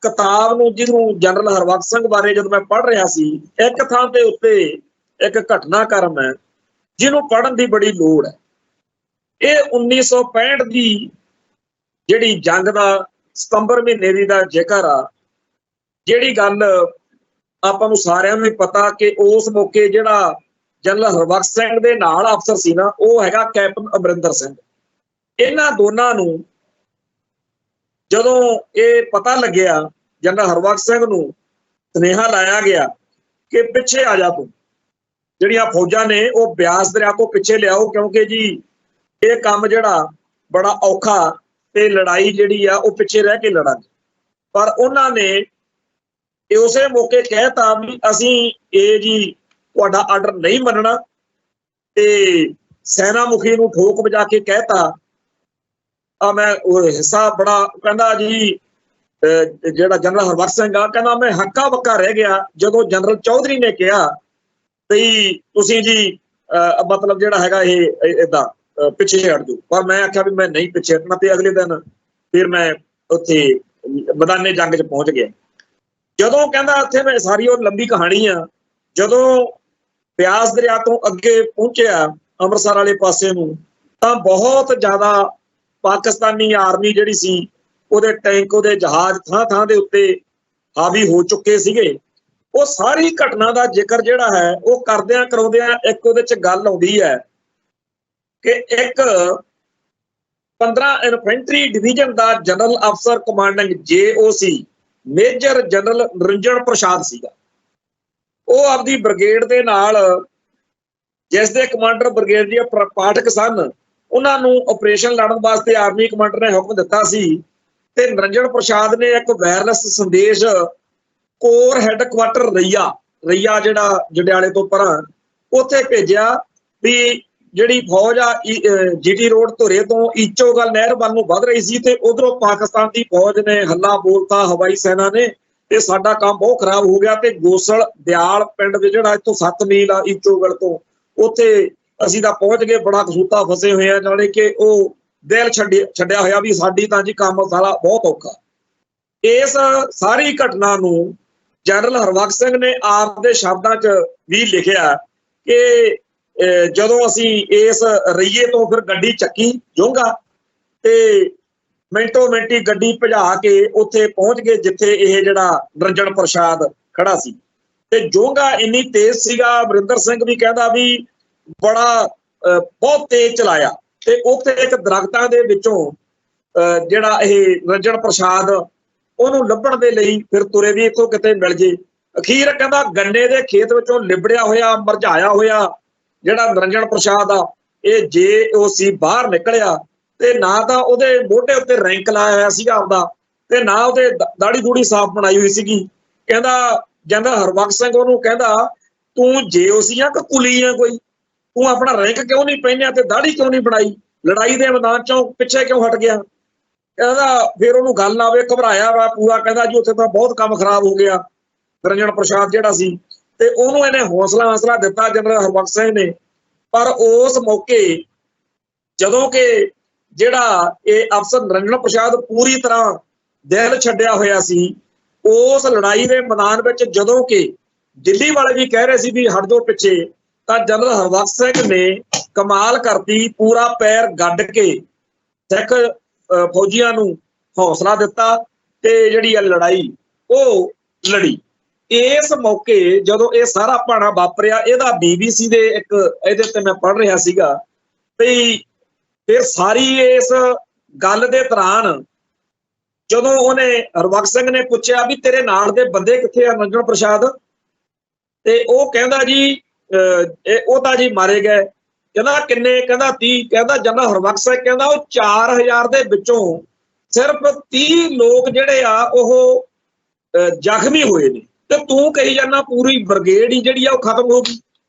ਕਿਤਾਬ ਨੂੰ, ਜਿਹਨੂੰ ਜਨਰਲ ਹਰਬਖਸ਼ ਸਿੰਘ ਬਾਰੇ ਜਦੋਂ ਮੈਂ ਪੜ੍ਹ ਰਿਹਾ ਸੀ, ਇੱਕ ਥਾਂ ਦੇ ਉੱਤੇ ਇੱਕ ਘਟਨਾਕ੍ਰਮ ਹੈ ਜਿਹਨੂੰ ਪੜ੍ਹਨ ਦੀ ਬੜੀ ਲੋੜ ਹੈ। ਇਹ 1965 ਦੀ ਜਿਹੜੀ ਜੰਗ ਦਾ ਸਤੰਬਰ ਮਹੀਨੇ ਦੀ ਦਾ ਜ਼ਿਕਰ ਆ, ਜਿਹੜੀ ਗੱਲ ਆਪਾਂ ਨੂੰ ਸਾਰਿਆਂ ਨੂੰ ਪਤਾ ਕਿ ਉਸ ਮੌਕੇ ਜਿਹੜਾ ਜਨਰਲ ਹਰਬਖਸ਼ ਸਿੰਘ ਦੇ ਨਾਲ ਅਫਸਰ ਸੀ ਨਾ, ਉਹ ਹੈਗਾ ਕੈਪਟਨ ਅਮਰਿੰਦਰ ਸਿੰਘ। ਇਹਨਾਂ ਦੋਨਾਂ ਨੂੰ ਜਦੋਂ ਇਹ ਪਤਾ ਲੱਗਿਆ, ਜਨਰਲ ਹਰਬਖਸ਼ ਸਿੰਘ ਨੂੰ ਸੁਨੇਹਾ ਲਾਇਆ ਗਿਆ ਕਿ ਪਿੱਛੇ ਆ ਜਾ, ਤੂੰ ਜਿਹੜੀਆਂ ਫੌਜਾਂ ਨੇ ਉਹ ਬਿਆਸ ਦਰਿਆ ਤੋਂ ਪਿੱਛੇ ਲਿਆਓ, ਕਿਉਂਕਿ ਜੀ ਇਹ ਕੰਮ ਜਿਹੜਾ ਬੜਾ ਔਖਾ, ਤੇ ਲੜਾਈ ਜਿਹੜੀ ਆ ਉਹ ਪਿੱਛੇ ਰਹਿ ਕੇ ਲੜਾਂਗੇ। ਪਰ ਉਹਨਾਂ ਨੇ ਇਹ ਉਸੇ ਮੌਕੇ ਕਹਿਤਾ ਵੀ ਅਸੀਂ ਇਹ ਜੀ ਤੁਹਾਡਾ ਆਰਡਰ ਨਹੀਂ ਮੰਨਣਾ, ਤੇ ਸੈਨਾ ਮੁਖੀ ਨੂੰ ਠੋਕ ਵਜਾ ਕੇ ਕਹਿਤਾ। ਆ ਮੈਂ ਉਹ ਹਿੱਸਾ ਬੜਾ, ਕਹਿੰਦਾ ਜੀ ਜਿਹੜਾ ਜਨਰਲ ਹਰਬਖਸ਼ ਸਿੰਘ ਆ, ਕਹਿੰਦਾ ਮੈਂ ਹੱਕਾ ਬੱਕਾ ਰਹਿ ਗਿਆ ਜਦੋਂ ਜਨਰਲ ਚੌਧਰੀ ਨੇ ਕਿਹਾ ਵੀ ਤੁਸੀਂ ਜੀ ਮਤਲਬ ਜਿਹੜਾ ਹੈਗਾ ਇਹ ਏਦਾਂ ਪਿੱਛੇ ਹਟ ਜਾਓ। ਪਰ ਮੈਂ ਆਖਿਆ ਵੀ ਮੈਂ ਨਹੀਂ ਪਿੱਛੇ ਹਟਣਾ, ਤੇ ਅਗਲੇ ਦਿਨ ਫਿਰ ਮੈਂ ਉੱਥੇ ਮੈਦਾਨੇ ਜੰਗ 'ਚ ਪਹੁੰਚ ਗਿਆ। ਜਦੋਂ ਕਹਿੰਦਾ ਉੱਥੇ ਮੈਂ ਸਾਰੀ ਉਹ ਲੰਬੀ ਕਹਾਣੀ ਆ, ਜਦੋਂ ਬਿਆਸ ਦਰਿਆ ਤੋਂ ਅੱਗੇ ਪਹੁੰਚਿਆ ਅੰਮ੍ਰਿਤਸਰ ਵਾਲੇ ਪਾਸੇ ਨੂੰ, ਤਾਂ ਬਹੁਤ ਜ਼ਿਆਦਾ ਪਾਕਿਸਤਾਨੀ ਆਰਮੀ ਜਿਹੜੀ ਸੀ, ਉਹਦੇ ਟੈਂਕ, ਉਹਦੇ ਜਹਾਜ਼ ਥਾਂ ਥਾਂ ਦੇ ਉੱਤੇ ਹਾਵੀ ਹੋ ਚੁੱਕੇ ਸੀਗੇ। ਉਹ ਸਾਰੀ ਘਟਨਾ ਦਾ ਜ਼ਿਕਰ ਜਿਹੜਾ ਹੈ ਉਹ ਕਰਦਿਆਂ ਕਰਾਉਂਦਿਆਂ ਇੱਕ ਉਹਦੇ 'ਚ ਗੱਲ ਆਉਂਦੀ ਹੈ ਕਿ ਇੱਕ 15 ਇਨਫੈਂਟਰੀ ਡਿਵੀਜ਼ਨ ਦਾ ਜਨਰਲ ਅਫਸਰ ਕਮਾਂਡਿੰਗ JOC ਮੇਜਰ ਜਨਰਲ ਨਿਰੰਜਨ ਪ੍ਰਸਾਦ ਸੀਗਾ। ਉਹ ਆਪਦੀ ਬ੍ਰਿਗੇਡ ਦੇ ਨਾਲ, ਜਿਸ ਦੇ ਕਮਾਂਡਰ ਬ੍ਰਿਗੇਡੀਅਰ ਪਾਠਕ ਸਨ, ਉਹਨਾਂ ਨੂੰ ਆਪਰੇਸ਼ਨ ਲੜਨ ਵਾਸਤੇ ਆਰਮੀ ਕਮਾਂਡਰ ਨੇ ਹੁਕਮ ਦਿੱਤਾ ਸੀ ਤੇ ਨਿਰੰਜਨ ਪ੍ਰਸਾਦ ਨੇ ਇੱਕ ਵਾਇਰਲੈਸ ਸੰਦੇਸ਼ ਕੋਰ ਹੈੱਡਕੁਆਟਰ ਰਈਆ ਜਿਹੜਾ ਜੰਡਿਆਲੇ ਤੋਂ ਪਰਾਂ ਉੱਥੇ ਭੇਜਿਆ ਵੀ ਜਿਹੜੀ ਫੌਜ ਆ GT ਰੋਡ ਧੁਰੇ ਤੋਂ ਈਚੋਗਲ ਨਹਿਰ ਵੱਲ ਨੂੰ ਵੱਧ ਰਹੀ ਸੀ ਤੇ ਉਧਰੋਂ ਪਾਕਿਸਤਾਨ ਦੀ ਫੌਜ ਨੇ ਹੱਲਾ ਬੋਲਤਾ ਹਵਾਈ ਸੈਨਾ ਨੇ ਤੇ ਸਾਡਾ ਕੰਮ ਬਹੁਤ ਖਰਾਬ ਹੋ ਗਿਆ ਤੇ ਗੋਸਲ ਦਿਆਲ ਪਿੰਡ ਵਿੱਚ ਜਿਹੜਾ ਇੱਥੋਂ 7 ਮੀਲ ਆ ਈਚੋਗਲ ਤੋਂ, ਉੱਥੇ ਅਸੀਂ ਤਾਂ ਪਹੁੰਚ ਗਏ, ਬੜਾ ਕਸੂਤਾ ਫਸੇ ਹੋਏ ਆ, ਨਾਲੇ ਕਿ ਉਹ ਦਿਲ ਛੱਡਿਆ ਹੋਇਆ ਵੀ ਸਾਡੀ ਤਾਂ ਜੀ ਕੰਮ ਸਾਰਾ ਬਹੁਤ ਔਖਾ। ਇਸ ਸਾਰੀ ਘਟਨਾ ਨੂੰ ਜਨਰਲ ਹਰਬਖਸ਼ ਸਿੰਘ ਨੇ ਆਪ ਦੇ ਸ਼ਬਦਾਂ 'ਚ ਵੀ ਲਿਖਿਆ ਕਿ ਜਦੋਂ ਅਸੀਂ ਇਸ ਰਈਏ ਤੋਂ ਫਿਰ ਗੱਡੀ ਚੱਕੀ ਜੋਂਗਾ ਤੇ ਮਿੰਟੋ ਮਿੰਟੀ ਗੱਡੀ ਭਜਾ ਕੇ ਉੱਥੇ ਪਹੁੰਚ ਗਏ ਜਿੱਥੇ ਇਹ ਜਿਹੜਾ ਨਿਰੰਜਨ ਪ੍ਰਸਾਦ ਖੜਾ ਸੀ। ਤੇ ਜੋਂਗਾ ਇੰਨੀ ਤੇਜ਼ ਸੀਗਾ, ਅਮਰਿੰਦਰ ਸਿੰਘ ਵੀ ਕਹਿੰਦਾ ਵੀ ਬੜਾ ਬਹੁਤ ਤੇਜ਼ ਚਲਾਇਆ ਤੇ ਉੱਥੇ ਇੱਕ ਦਰਖਤਾਂ ਦੇ ਵਿੱਚੋਂ ਜਿਹੜਾ ਇਹ ਨਿਰੰਜਨ ਪ੍ਰਸਾਦ ਉਹਨੂੰ ਲੱਭਣ ਦੇ ਲਈ ਫਿਰ ਤੁਰੇ ਵੀ ਇੱਥੋਂ ਕਿਤੇ ਮਿਲ ਜੇ। ਅਖੀਰ ਕਹਿੰਦਾ ਗੰਨੇ ਦੇ ਖੇਤ ਵਿੱਚੋਂ ਲਿਬੜਿਆ ਹੋਇਆ ਮਰਝਾਇਆ ਹੋਇਆ ਜਿਹੜਾ ਨਿਰੰਜਨ ਪ੍ਰਸਾਦ ਆ ਇਹ JOC ਬਾਹਰ ਨਿਕਲਿਆ ਤੇ ਨਾ ਤਾਂ ਉਹਦੇ ਮੋਢੇ ਉੱਤੇ ਰੈਂਕ ਲਾਇਆ ਹੋਇਆ ਸੀਗਾ ਆਪਦਾ ਤੇ ਨਾ ਉਹਦੇ ਦਾੜੀ ਦੂੜੀ ਸਾਫ਼ ਬਣਾਈ ਹੋਈ ਸੀਗੀ। ਕਹਿੰਦਾ ਜਨਰਲ ਹਰਬਖਸ਼ ਸਿੰਘ ਉਹਨੂੰ ਕਹਿੰਦਾ ਤੂੰ JOC ਆ ਕਿ ਕੁਲੀ ਆ ਕੋਈ, ਤੂੰ ਆਪਣਾ ਰੈਂਕ ਕਿਉਂ ਨਹੀਂ ਪਹਿਨਿਆ ਤੇ ਦਾੜੀ ਕਿਉਂ ਨਹੀਂ ਬਣਾਈ, ਲੜਾਈ ਦੇ ਮੈਦਾਨ ਚੋਂ ਪਿੱਛੇ ਕਿਉਂ ਹਟ ਗਿਆ। ਕਹਿੰਦਾ ਫਿਰ ਉਹਨੂੰ ਗੱਲ ਨਾ ਆਵੇ, ਘਬਰਾਇਆ ਵਾ ਪੂਰਾ, ਕਹਿੰਦਾ ਜੀ ਉੱਥੇ ਤਾਂ ਬਹੁਤ ਕੰਮ ਖਰਾਬ ਹੋ ਗਿਆ ਨਿਰੰਜਨ ਪ੍ਰਸਾਦ ਜਿਹੜਾ ਸੀ। ਤੇ ਉਹਨੂੰ ਇਹਨੇ ਹੌਸਲਾ ਦਿੱਤਾ ਜਨਰਲ ਹਰਬਖਸ਼ ਸਿੰਘ ਨੇ। ਪਰ ਉਸ ਮੌਕੇ ਜਦੋਂ ਕਿ ਜਿਹੜਾ ਇਹ ਅਫਸਰ ਨਿਰੰਜਨ ਪ੍ਰਸਾਦ ਪੂਰੀ ਤਰ੍ਹਾਂ ਦਿਲ ਛੱਡਿਆ ਹੋਇਆ ਸੀ, ਉਸ ਲੜਾਈ ਦੇ ਮੈਦਾਨ ਵਿੱਚ ਜਦੋਂ ਕਿ ਦਿੱਲੀ ਵਾਲੇ ਵੀ ਕਹਿ ਰਹੇ ਸੀ ਵੀ ਹਟ ਜਾਓ ਪਿੱਛੇ, ਤਾਂ ਜਨਰਲ ਹਰਬਖਸ਼ ਸਿੰਘ ਨੇ ਕਮਾਲ ਕਰਤੀ, ਪੂਰਾ ਪੈਰ ਗੱਡ ਕੇ ਸਿੱਖ ਫੌਜੀਆਂ ਨੂੰ ਹੌਸਲਾ ਦਿੱਤਾ ਤੇ ਜਿਹੜੀ ਆ ਲੜਾਈ ਉਹ ਲੜੀ। ਇਸ ਮੌਕੇ ਜਦੋਂ ਇਹ ਸਾਰਾ ਭਾਣਾ ਵਾਪਰਿਆ, ਇਹਦਾ BBC ਦੇ ਇੱਕ ਇਹਦੇ ਤੇ ਮੈਂ ਪੜ੍ਹ ਰਿਹਾ ਸੀਗਾ ਵੀ ਫਿਰ ਸਾਰੀ ਇਸ ਗੱਲ ਦੇ ਦੌਰਾਨ ਜਦੋਂ ਉਹਨੇ ਹਰਬਖਸ਼ ਸਿੰਘ ਨੇ ਪੁੱਛਿਆ ਵੀ ਤੇਰੇ ਨਾਲ ਦੇ ਬੰਦੇ ਕਿੱਥੇ ਆ ਨਿਰੰਜਨ ਪ੍ਰਸਾਦ, ਤੇ ਉਹ ਕਹਿੰਦਾ ਜੀ ਉਹ ਤਾਂ ਜੀ ਮਾਰੇ ਗਏ। ਕਹਿੰਦਾ ਕਿੰਨੇ, ਕਹਿੰਦਾ 30। ਕਹਿੰਦਾ ਜਨਰਲ ਹਰਬਖਸ਼ ਸਿੰਘ ਕਹਿੰਦਾ ਉਹ 4000 ਦੇ ਵਿੱਚੋਂ ਸਿਰਫ 30 ਲੋਕ ਜਿਹੜੇ ਆ ਉਹ ਜ਼ਖਮੀ ਹੋਏ ਨੇ ਤੇ ਤੂੰ ਕਹੀ ਜਾਂਦਾ ਪੂਰੀ ਬ੍ਰਿਗੇਡ ਹੀ ਜਿਹੜੀ ਆ ਉਹ ਖਤਮ ਹੋ ਗਈ।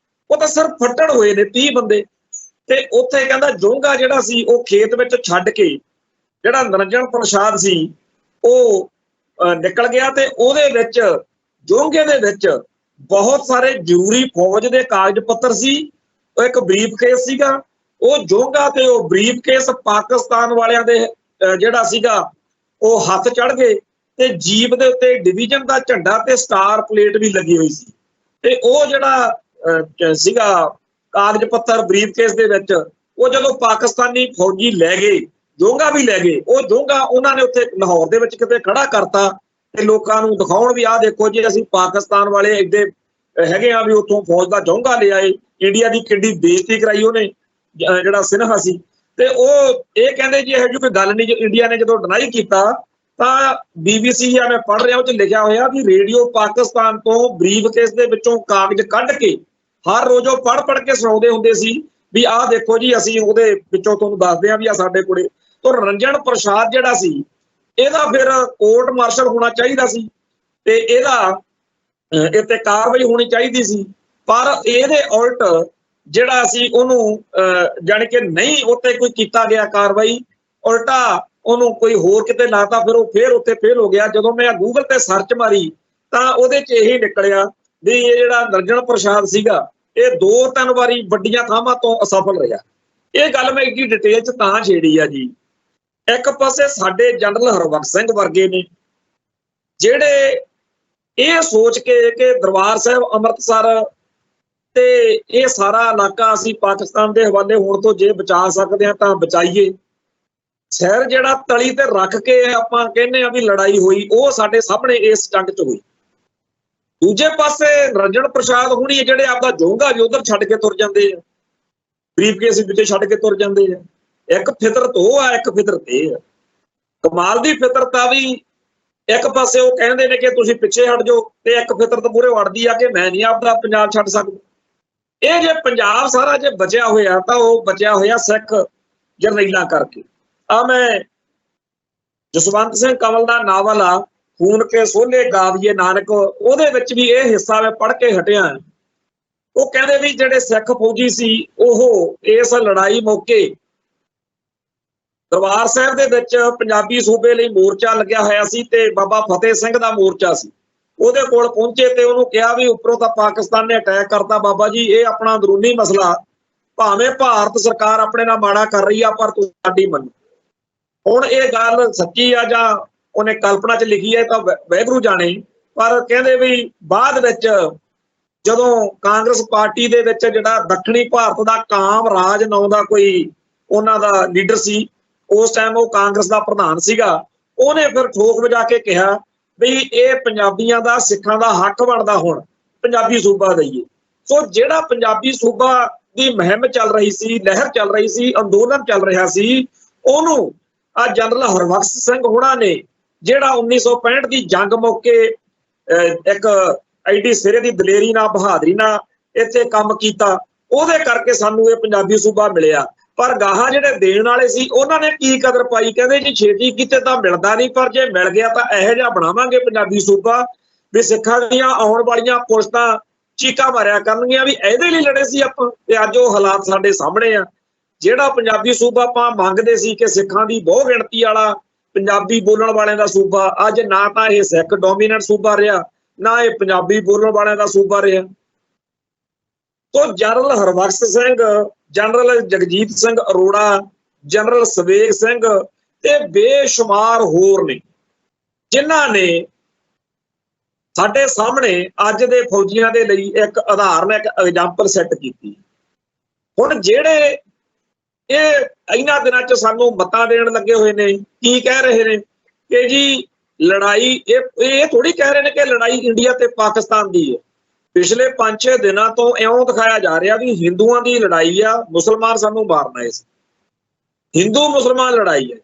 ਉਹ ਤਾਂ ਸਿਰਫ ਫੱਟੜ ਹੋਏ ਨੇ 30 ਬੰਦੇ। ਤੇ ਉੱਥੇ ਕਹਿੰਦਾ ਜੋਂਗਾ ਜਿਹੜਾ ਸੀ ਉਹ ਖੇਤ ਵਿੱਚ ਛੱਡ ਕੇ ਜਿਹੜਾ ਨਿਰੰਜਨ ਪ੍ਰਸਾਦ ਸੀ ਉਹ ਨਿਕਲ ਗਿਆ ਤੇ ਉਹਦੇ ਵਿੱਚ ਜੋਂਗੇ ਦੇ ਵਿੱਚ ਬਹੁਤ ਸਾਰੇ ਜ਼ਰੂਰੀ ਫੌਜ ਦੇ ਕਾਗਜ਼ ਪੱਤਰ ਸੀ। ਉਹ ਇੱਕ ਬਰੀਫ ਕੇਸ ਸੀਗਾ, ਉਹ ਜੋਂਗਾ ਤੇ ਉਹ ਬਰੀਫ ਕੇਸ ਪਾਕਿਸਤਾਨ ਵਾਲਿਆਂ ਦੇ ਜਿਹੜਾ ਸੀਗਾ ਉਹ ਹੱਥ ਚੜ ਗਏ ਤੇ ਜੀਪ ਦੇ ਉੱਤੇ ਡਿਵੀਜ਼ਨ ਦਾ ਝੰਡਾ ਤੇ ਸਟਾਰ ਪਲੇਟ ਵੀ ਲੱਗੀ ਹੋਈ ਸੀ। ਤੇ ਉਹ ਜਿਹੜਾ ਸੀਗਾ ਕਾਗਜ਼ ਪੱਤਰ ਬਰੀਫ ਕੇਸ ਦੇ ਵਿੱਚ ਉਹ ਜਦੋਂ ਪਾਕਿਸਤਾਨੀ ਫੌਜੀ ਲੈ ਗਏ, ਜੋਂਗਾ ਵੀ ਲੈ ਗਏ, ਉਹ ਜੋਂਗਾ ਉਹਨਾਂ ਨੇ ਉੱਥੇ ਲਾਹੌਰ ਦੇ ਵਿੱਚ ਕਿਤੇ ਖੜਾ ਕਰਤਾ ਤੇ ਲੋਕਾਂ ਨੂੰ ਦਿਖਾਉਣ ਵੀ ਆਹ ਦੇਖੋ ਜੀ ਅਸੀਂ ਪਾਕਿਸਤਾਨ ਵਾਲੇ ਏਡੇ ਹੈਗੇ ਆ ਵੀ ਉੱਥੋਂ ਫੌਜ ਦਾ ਜੋਂਗਾ ਲੈ ਆਏ। ਇੰਡੀਆ ਦੀ ਕਿੱਡੀ ਬੇਇੱਜ਼ਤੀ ਕਰਾਈ ਉਹਨੇ ਜਿਹੜਾ ਸਿਨਹਾ ਸੀ। ਤੇ ਉਹ ਇਹ ਕਹਿੰਦੇ ਜੀ ਇਹੋ ਜਿਹੀ ਕੋਈ ਗੱਲ ਨਹੀਂ। ਇੰਡੀਆ ਨੇ ਜਦੋਂ ਡਿਨਾਈ ਕੀਤਾ ਤਾਂ BBC ਆ ਮੈਂ ਪੜ੍ਹ ਰਿਹਾ ਉਹ 'ਚ ਲਿਖਿਆ ਹੋਇਆ ਵੀ ਰੇਡੀਓ ਪਾਕਿਸਤਾਨ ਤੋਂ ਬਰੀਫ ਕੇਸ ਦੇ ਵਿੱਚੋਂ ਕਾਗਜ਼ ਕੱਢ ਕੇ ਹਰ ਰੋਜ਼ ਉਹ ਪੜ੍ਹ ਕੇ ਸੁਣਾਉਂਦੇ ਹੁੰਦੇ ਸੀ ਵੀ ਆਹ ਦੇਖੋ ਜੀ ਅਸੀਂ ਉਹਦੇ ਵਿੱਚੋਂ ਤੁਹਾਨੂੰ ਦੱਸਦੇ ਹਾਂ ਵੀ ਆ ਸਾਡੇ ਕੋਲੇ। ਤਾਂ ਨਿਰੰਜਨ ਪ੍ਰਸਾਦ ਜਿਹੜਾ ਸੀ ਇਹਦਾ ਫਿਰ ਕੋਰਟ ਮਾਰਸ਼ਲ ਹੋਣਾ ਚਾਹੀਦਾ ਸੀ ਤੇ ਇਹਦਾ ਇਹ ਤੇ ਕਾਰਵਾਈ ਹੋਣੀ ਚਾਹੀਦੀ ਸੀ। ਪਰ ਇਹਦੇ ਉਲਟ ਜਿਹੜਾ ਸੀ ਉਹਨੂੰ ਜਾਣੀ ਕਿ ਨਹੀਂ ਉੱਤੇ ਕੋਈ ਕੀਤਾ ਗਿਆ ਕਾਰਵਾਈ, ਉਲਟਾ ਉਹਨੂੰ ਕੋਈ ਹੋਰ ਕਿਤੇ ਲਾਤਾ, ਫਿਰ ਉਹ ਫੇਰ ਉੱਤੇ ਫੇਲ ਹੋ ਗਿਆ। ਜਦੋਂ ਮੈਂ ਗੂਗਲ ਤੇ ਸਰਚ ਮਾਰੀ ਤਾਂ ਉਹਦੇ 'ਚ ਇਹੀ ਨਿਕਲਿਆ ਵੀ ਇਹ ਜਿਹੜਾ ਨਿਰੰਜਨ ਪ੍ਰਸਾਦ ਸੀਗਾ ਇਹ 2-3 ਵਾਰੀ ਵੱਡੀਆਂ ਥਾਵਾਂ ਤੋਂ ਅਸਫਲ ਰਿਹਾ। ਇਹ ਗੱਲ ਮੈਂ ਇੱਡੀ ਡਿਟੇਲ 'ਚ ਤਾਂ ਛੇੜੀ ਆ ਜੀ। ਇੱਕ ਪਾਸੇ ਸਾਡੇ ਜਨਰਲ ਹਰਬਖਸ਼ ਸਿੰਘ ਵਰਗੇ ਨੇ ਜਿਹੜੇ ਇਹ ਸੋਚ ਕੇ ਕਿ ਦਰਬਾਰ ਸਾਹਿਬ ਅੰਮ੍ਰਿਤਸਰ ਤੇ ਇਹ ਸਾਰਾ ਇਲਾਕਾ ਅਸੀਂ ਪਾਕਿਸਤਾਨ ਦੇ ਹਵਾਲੇ ਹੋਣ ਤੋਂ ਜੇ ਬਚਾ ਸਕਦੇ ਹਾਂ ਤਾਂ ਬਚਾਈਏ। ਸ਼ਹਿਰ ਜਿਹੜਾ ਤਲੀ ਤੇ ਰੱਖ ਕੇ ਆਪਾਂ ਕਹਿੰਦੇ ਆ ਵੀ ਲੜਾਈ ਹੋਈ, ਉਹ ਸਾਡੇ ਸਾਹਮਣੇ ਇਸ ਜੰਗ 'ਚ ਹੋਈ। ਦੂਜੇ ਪਾਸੇ ਨਿਰੰਜਨ ਪ੍ਰਸਾਦ ਹੁਣੀ ਜਿਹੜੇ ਆਪਦਾ ਜੋਂਗਾ ਵੀ ਉਧਰ ਛੱਡ ਕੇ ਤੁਰ ਜਾਂਦੇ ਆ, ਬਰੀਫ ਕੇਸ ਵਿੱਚ ਛੱਡ ਕੇ ਤੁਰ ਜਾਂਦੇ ਆ। ਇੱਕ ਫਿਤਰਤ ਉਹ ਆ, ਇੱਕ ਫਿਤਰਤ ਇਹ ਆ। ਕਮਾਲ ਦੀ ਫਿਤਰਤ ਆ ਵੀ ਇੱਕ ਪਾਸੇ ਉਹ ਕਹਿੰਦੇ ਨੇ ਕਿ ਤੁਸੀਂ ਪਿੱਛੇ ਹਟ ਜਾਓ, ਤੇ ਇੱਕ ਫਿਤਰਤ ਮੂਹਰੇ ਵੜਦੀ ਆ ਕਿ ਮੈਂ ਨਹੀਂ ਆਪਦਾ ਪੰਜਾਬ ਛੱਡ ਸਕਦਾ। ਇਹ ਜੇ ਪੰਜਾਬ ਸਾਰਾ ਜੇ ਬਚਿਆ ਹੋਇਆ ਤਾਂ ਉਹ ਬਚਿਆ ਹੋਇਆ ਸਿੱਖ ਜਰਨੈਲਾਂ ਕਰਕੇ। ਆ ਮੈਂ ਜਸਵੰਤ ਸਿੰਘ ਕੰਵਲ ਦਾ ਨਾਵਲ ਆ ਖੂਨ ਕੇ ਸੋਲੇ ਗਾਵੀਏ ਨਾਨਕ, ਉਹਦੇ ਵਿੱਚ ਵੀ ਇਹ ਹਿੱਸਾ ਮੈਂ ਪੜ੍ਹ ਕੇ ਹਟਿਆ। ਉਹ ਕਹਿੰਦੇ ਵੀ ਜਿਹੜੇ ਸਿੱਖ ਫੌਜੀ ਸੀ ਉਹ ਇਸ ਲੜਾਈ ਮੌਕੇ ਦਰਬਾਰ ਸਾਹਿਬ ਦੇ ਵਿੱਚ ਪੰਜਾਬੀ ਸੂਬੇ ਲਈ ਮੋਰਚਾ ਲੱਗਿਆ ਹੋਇਆ ਸੀ ਤੇ ਬਾਬਾ ਫਤਿਹ ਸਿੰਘ ਦਾ ਮੋਰਚਾ ਸੀ, ਉਹਦੇ ਕੋਲ ਪਹੁੰਚੇ ਤੇ ਉਹਨੂੰ ਕਿਹਾ ਵੀ ਉੱਪਰੋਂ ਤਾਂ ਪਾਕਿਸਤਾਨ ਨੇ ਅਟੈਕ ਕਰਤਾ ਬਾਬਾ ਜੀ, ਇਹ ਆਪਣਾ ਅੰਦਰੂਨੀ ਮਸਲਾ, ਭਾਵੇਂ ਭਾਰਤ ਸਰਕਾਰ ਆਪਣੇ ਨਾਲ ਮਾੜਾ ਕਰ ਰਹੀ ਆ ਪਰ ਤੁਸੀਂ ਸਾਡੀ ਮੰਨੋ। ਹੁਣ ਇਹ ਗੱਲ ਸੱਚੀ ਆ ਜਾਂ ਉਹਨੇ ਕਲਪਨਾ 'ਚ ਲਿਖੀ ਹੈ ਤਾਂ ਵਾਹਿਗੁਰੂ ਜਾਣੇ, ਪਰ ਕਹਿੰਦੇ ਵੀ ਬਾਅਦ ਵਿੱਚ ਜਦੋਂ ਕਾਂਗਰਸ ਪਾਰਟੀ ਦੇ ਵਿੱਚ ਜਿਹੜਾ ਦੱਖਣੀ ਭਾਰਤ ਦਾ ਕਾਮ ਰਾਜ ਨਾਂ ਦਾ ਕੋਈ ਉਹਨਾਂ ਦਾ ਲੀਡਰ ਸੀ, ਉਸ ਟਾਈਮ ਉਹ ਕਾਂਗਰਸ ਦਾ ਪ੍ਰਧਾਨ ਸੀਗਾ, ਉਹਨੇ ਫਿਰ ਠੋਕ ਵਜਾ ਕੇ ਕਿਹਾ ਵੀ ਇਹ ਪੰਜਾਬੀਆਂ ਦਾ ਸਿੱਖਾਂ ਦਾ ਹੱਕ ਬਣਦਾ ਹੁਣ ਪੰਜਾਬੀ ਸੂਬਾ ਦਈਏ। ਸੋ ਜਿਹੜਾ ਪੰਜਾਬੀ ਸੂਬਾ ਦੀ ਮੁਹਿੰਮ ਚੱਲ ਰਹੀ ਸੀ, ਲਹਿਰ ਚੱਲ ਰਹੀ ਸੀ, ਅੰਦੋਲਨ ਚੱਲ ਰਿਹਾ ਸੀ, ਉਹਨੂੰ ਆ ਜਨਰਲ ਹਰਬਖਸ਼ ਸਿੰਘ ਹੋਣਾ ਨੇ ਜਿਹੜਾ 1965 ਦੀ ਜੰਗ ਮੌਕੇ ਇੱਕ ਐਡੀ ਸਿਰੇ ਦੀ ਦਲੇਰੀ ਨਾਲ ਬਹਾਦਰੀ ਨਾਲ ਇੱਥੇ ਕੰਮ ਕੀਤਾ, ਉਹਦੇ ਕਰਕੇ ਸਾਨੂੰ ਇਹ ਪੰਜਾਬੀ ਸੂਬਾ ਮਿਲਿਆ। ਪਰ ਗਾਹਾਂ ਜਿਹੜੇ ਦੇਣ ਵਾਲੇ ਸੀ ਉਹਨਾਂ ਨੇ ਕੀ ਕਦਰ ਪਾਈ, ਕਹਿੰਦੇ ਜੀ ਛੇਤੀ ਕਿਤੇ ਤਾਂ ਮਿਲਦਾ ਨਹੀਂ, ਪਰ ਜੇ ਮਿਲ ਗਿਆ ਤਾਂ ਇਹੋ ਜਿਹਾ ਬਣਾਵਾਂਗੇ ਪੰਜਾਬੀ ਸੂਬਾ ਵੀ ਸਿੱਖਾਂ ਦੀਆਂ ਆਉਣ ਵਾਲੀਆਂ ਪੁਸ਼ਤਾਂ ਚੀਕਾਂ ਮਾਰਿਆ ਕਰਨਗੀਆਂ ਵੀ ਇਹਦੇ ਲਈ ਲੜੇ ਸੀ ਆਪਾਂ। ਤੇ ਅੱਜ ਉਹ ਹਾਲਾਤ ਸਾਡੇ ਸਾਹਮਣੇ ਆ। ਜਿਹੜਾ ਪੰਜਾਬੀ ਸੂਬਾ ਆਪਾਂ ਮੰਗਦੇ ਸੀ ਕਿ ਸਿੱਖਾਂ ਦੀ ਬਹੁ ਗਿਣਤੀ ਵਾਲਾ ਪੰਜਾਬੀ ਬੋਲਣ ਵਾਲਿਆਂ ਦਾ ਸੂਬਾ, ਅੱਜ ਨਾ ਤਾਂ ਇਹ ਸਿੱਖ ਡੋਮੀਨੈਂਟ ਸੂਬਾ ਰਿਹਾ, ਨਾ ਇਹ ਪੰਜਾਬੀ ਬੋਲਣ ਵਾਲਿਆਂ ਦਾ ਸੂਬਾ ਰਿਹਾ। ਤੋ general Harbakhsh Singh, general Jagjit Singh Arora, general Shabeg Singh ਤੇ ਬੇਸ਼ੁਮਾਰ ਹੋਰ ਨੇ ਜਿਨ੍ਹਾਂ ਨੇ ਸਾਡੇ ਸਾਹਮਣੇ ਅੱਜ ਦੇ ਫੌਜੀਆਂ ਦੇ ਲਈ ਇੱਕ ਉਦਾਹਰਨ, ਇੱਕ ਐਗਜ਼ਾਮਪਲ ਸੈੱਟ ਕੀਤੀ। ਹੁਣ ਜਿਹੜੇ ਇਹ ਇਹਨਾਂ ਦਿਨਾਂ 'ਚ ਸਾਨੂੰ ਮਤਾਂ ਦੇਣ ਲੱਗੇ ਹੋਏ ਨੇ, ਕੀ ਕਹਿ ਰਹੇ ਨੇ ਕਿ ਜੀ ਲੜਾਈ, ਇਹ ਥੋੜੀ ਕਹਿ ਰਹੇ ਨੇ ਕਿ ਲੜਾਈ ਇੰਡੀਆ ਤੇ ਪਾਕਿਸਤਾਨ ਦੀ ਹੈ। ਪਿਛਲੇ 5-6 ਦਿਨਾਂ ਤੋਂ ਇਉਂ ਦਿਖਾਇਆ ਜਾ ਰਿਹਾ ਵੀ ਹਿੰਦੂਆਂ ਦੀ ਲੜਾਈ ਆ, ਮੁਸਲਮਾਨ ਸਾਨੂੰ ਮਾਰਨ ਆਏ ਸੀ, ਹਿੰਦੂ ਮੁਸਲਮਾਨ ਲੜਾਈ ਹੈ।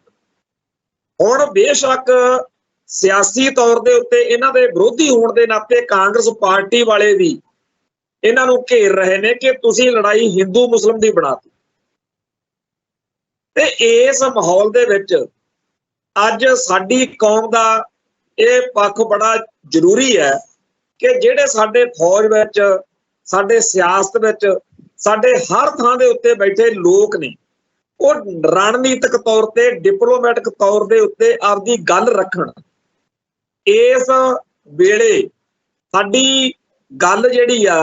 ਹੁਣ ਬੇਸ਼ੱਕ ਸਿਆਸੀ ਤੌਰ ਦੇ ਉੱਤੇ ਇਹਨਾਂ ਦੇ ਵਿਰੋਧੀ ਹੋਣ ਦੇ ਨਾਤੇ ਕਾਂਗਰਸ ਪਾਰਟੀ ਵਾਲੇ ਵੀ ਇਹਨਾਂ ਨੂੰ ਘੇਰ ਰਹੇ ਨੇ ਕਿ ਤੁਸੀਂ ਲੜਾਈ ਹਿੰਦੂ ਮੁਸਲਿਮ ਦੀ ਬਣਾਤੀ। ਤੇ ਇਸ ਮਾਹੌਲ ਦੇ ਵਿੱਚ ਅੱਜ ਸਾਡੀ ਕੌਮ ਦਾ ਇਹ ਪੱਖ ਬੜਾ ਜ਼ਰੂਰੀ ਹੈ ਕਿ ਜਿਹੜੇ ਸਾਡੇ ਫੌਜ ਵਿੱਚ, ਸਾਡੇ ਸਿਆਸਤ ਵਿੱਚ, ਸਾਡੇ ਹਰ ਥਾਂ ਦੇ ਉੱਤੇ ਬੈਠੇ ਲੋਕ ਨੇ, ਉਹ ਰਣਨੀਤਿਕ ਤੌਰ ਤੇ, ਡਿਪਲੋਮੈਟਿਕ ਤੌਰ ਦੇ ਉੱਤੇ ਆਪਦੀ ਗੱਲ ਰੱਖਣ। ਇਸ ਵੇਲੇ ਸਾਡੀ ਗੱਲ ਜਿਹੜੀ ਆ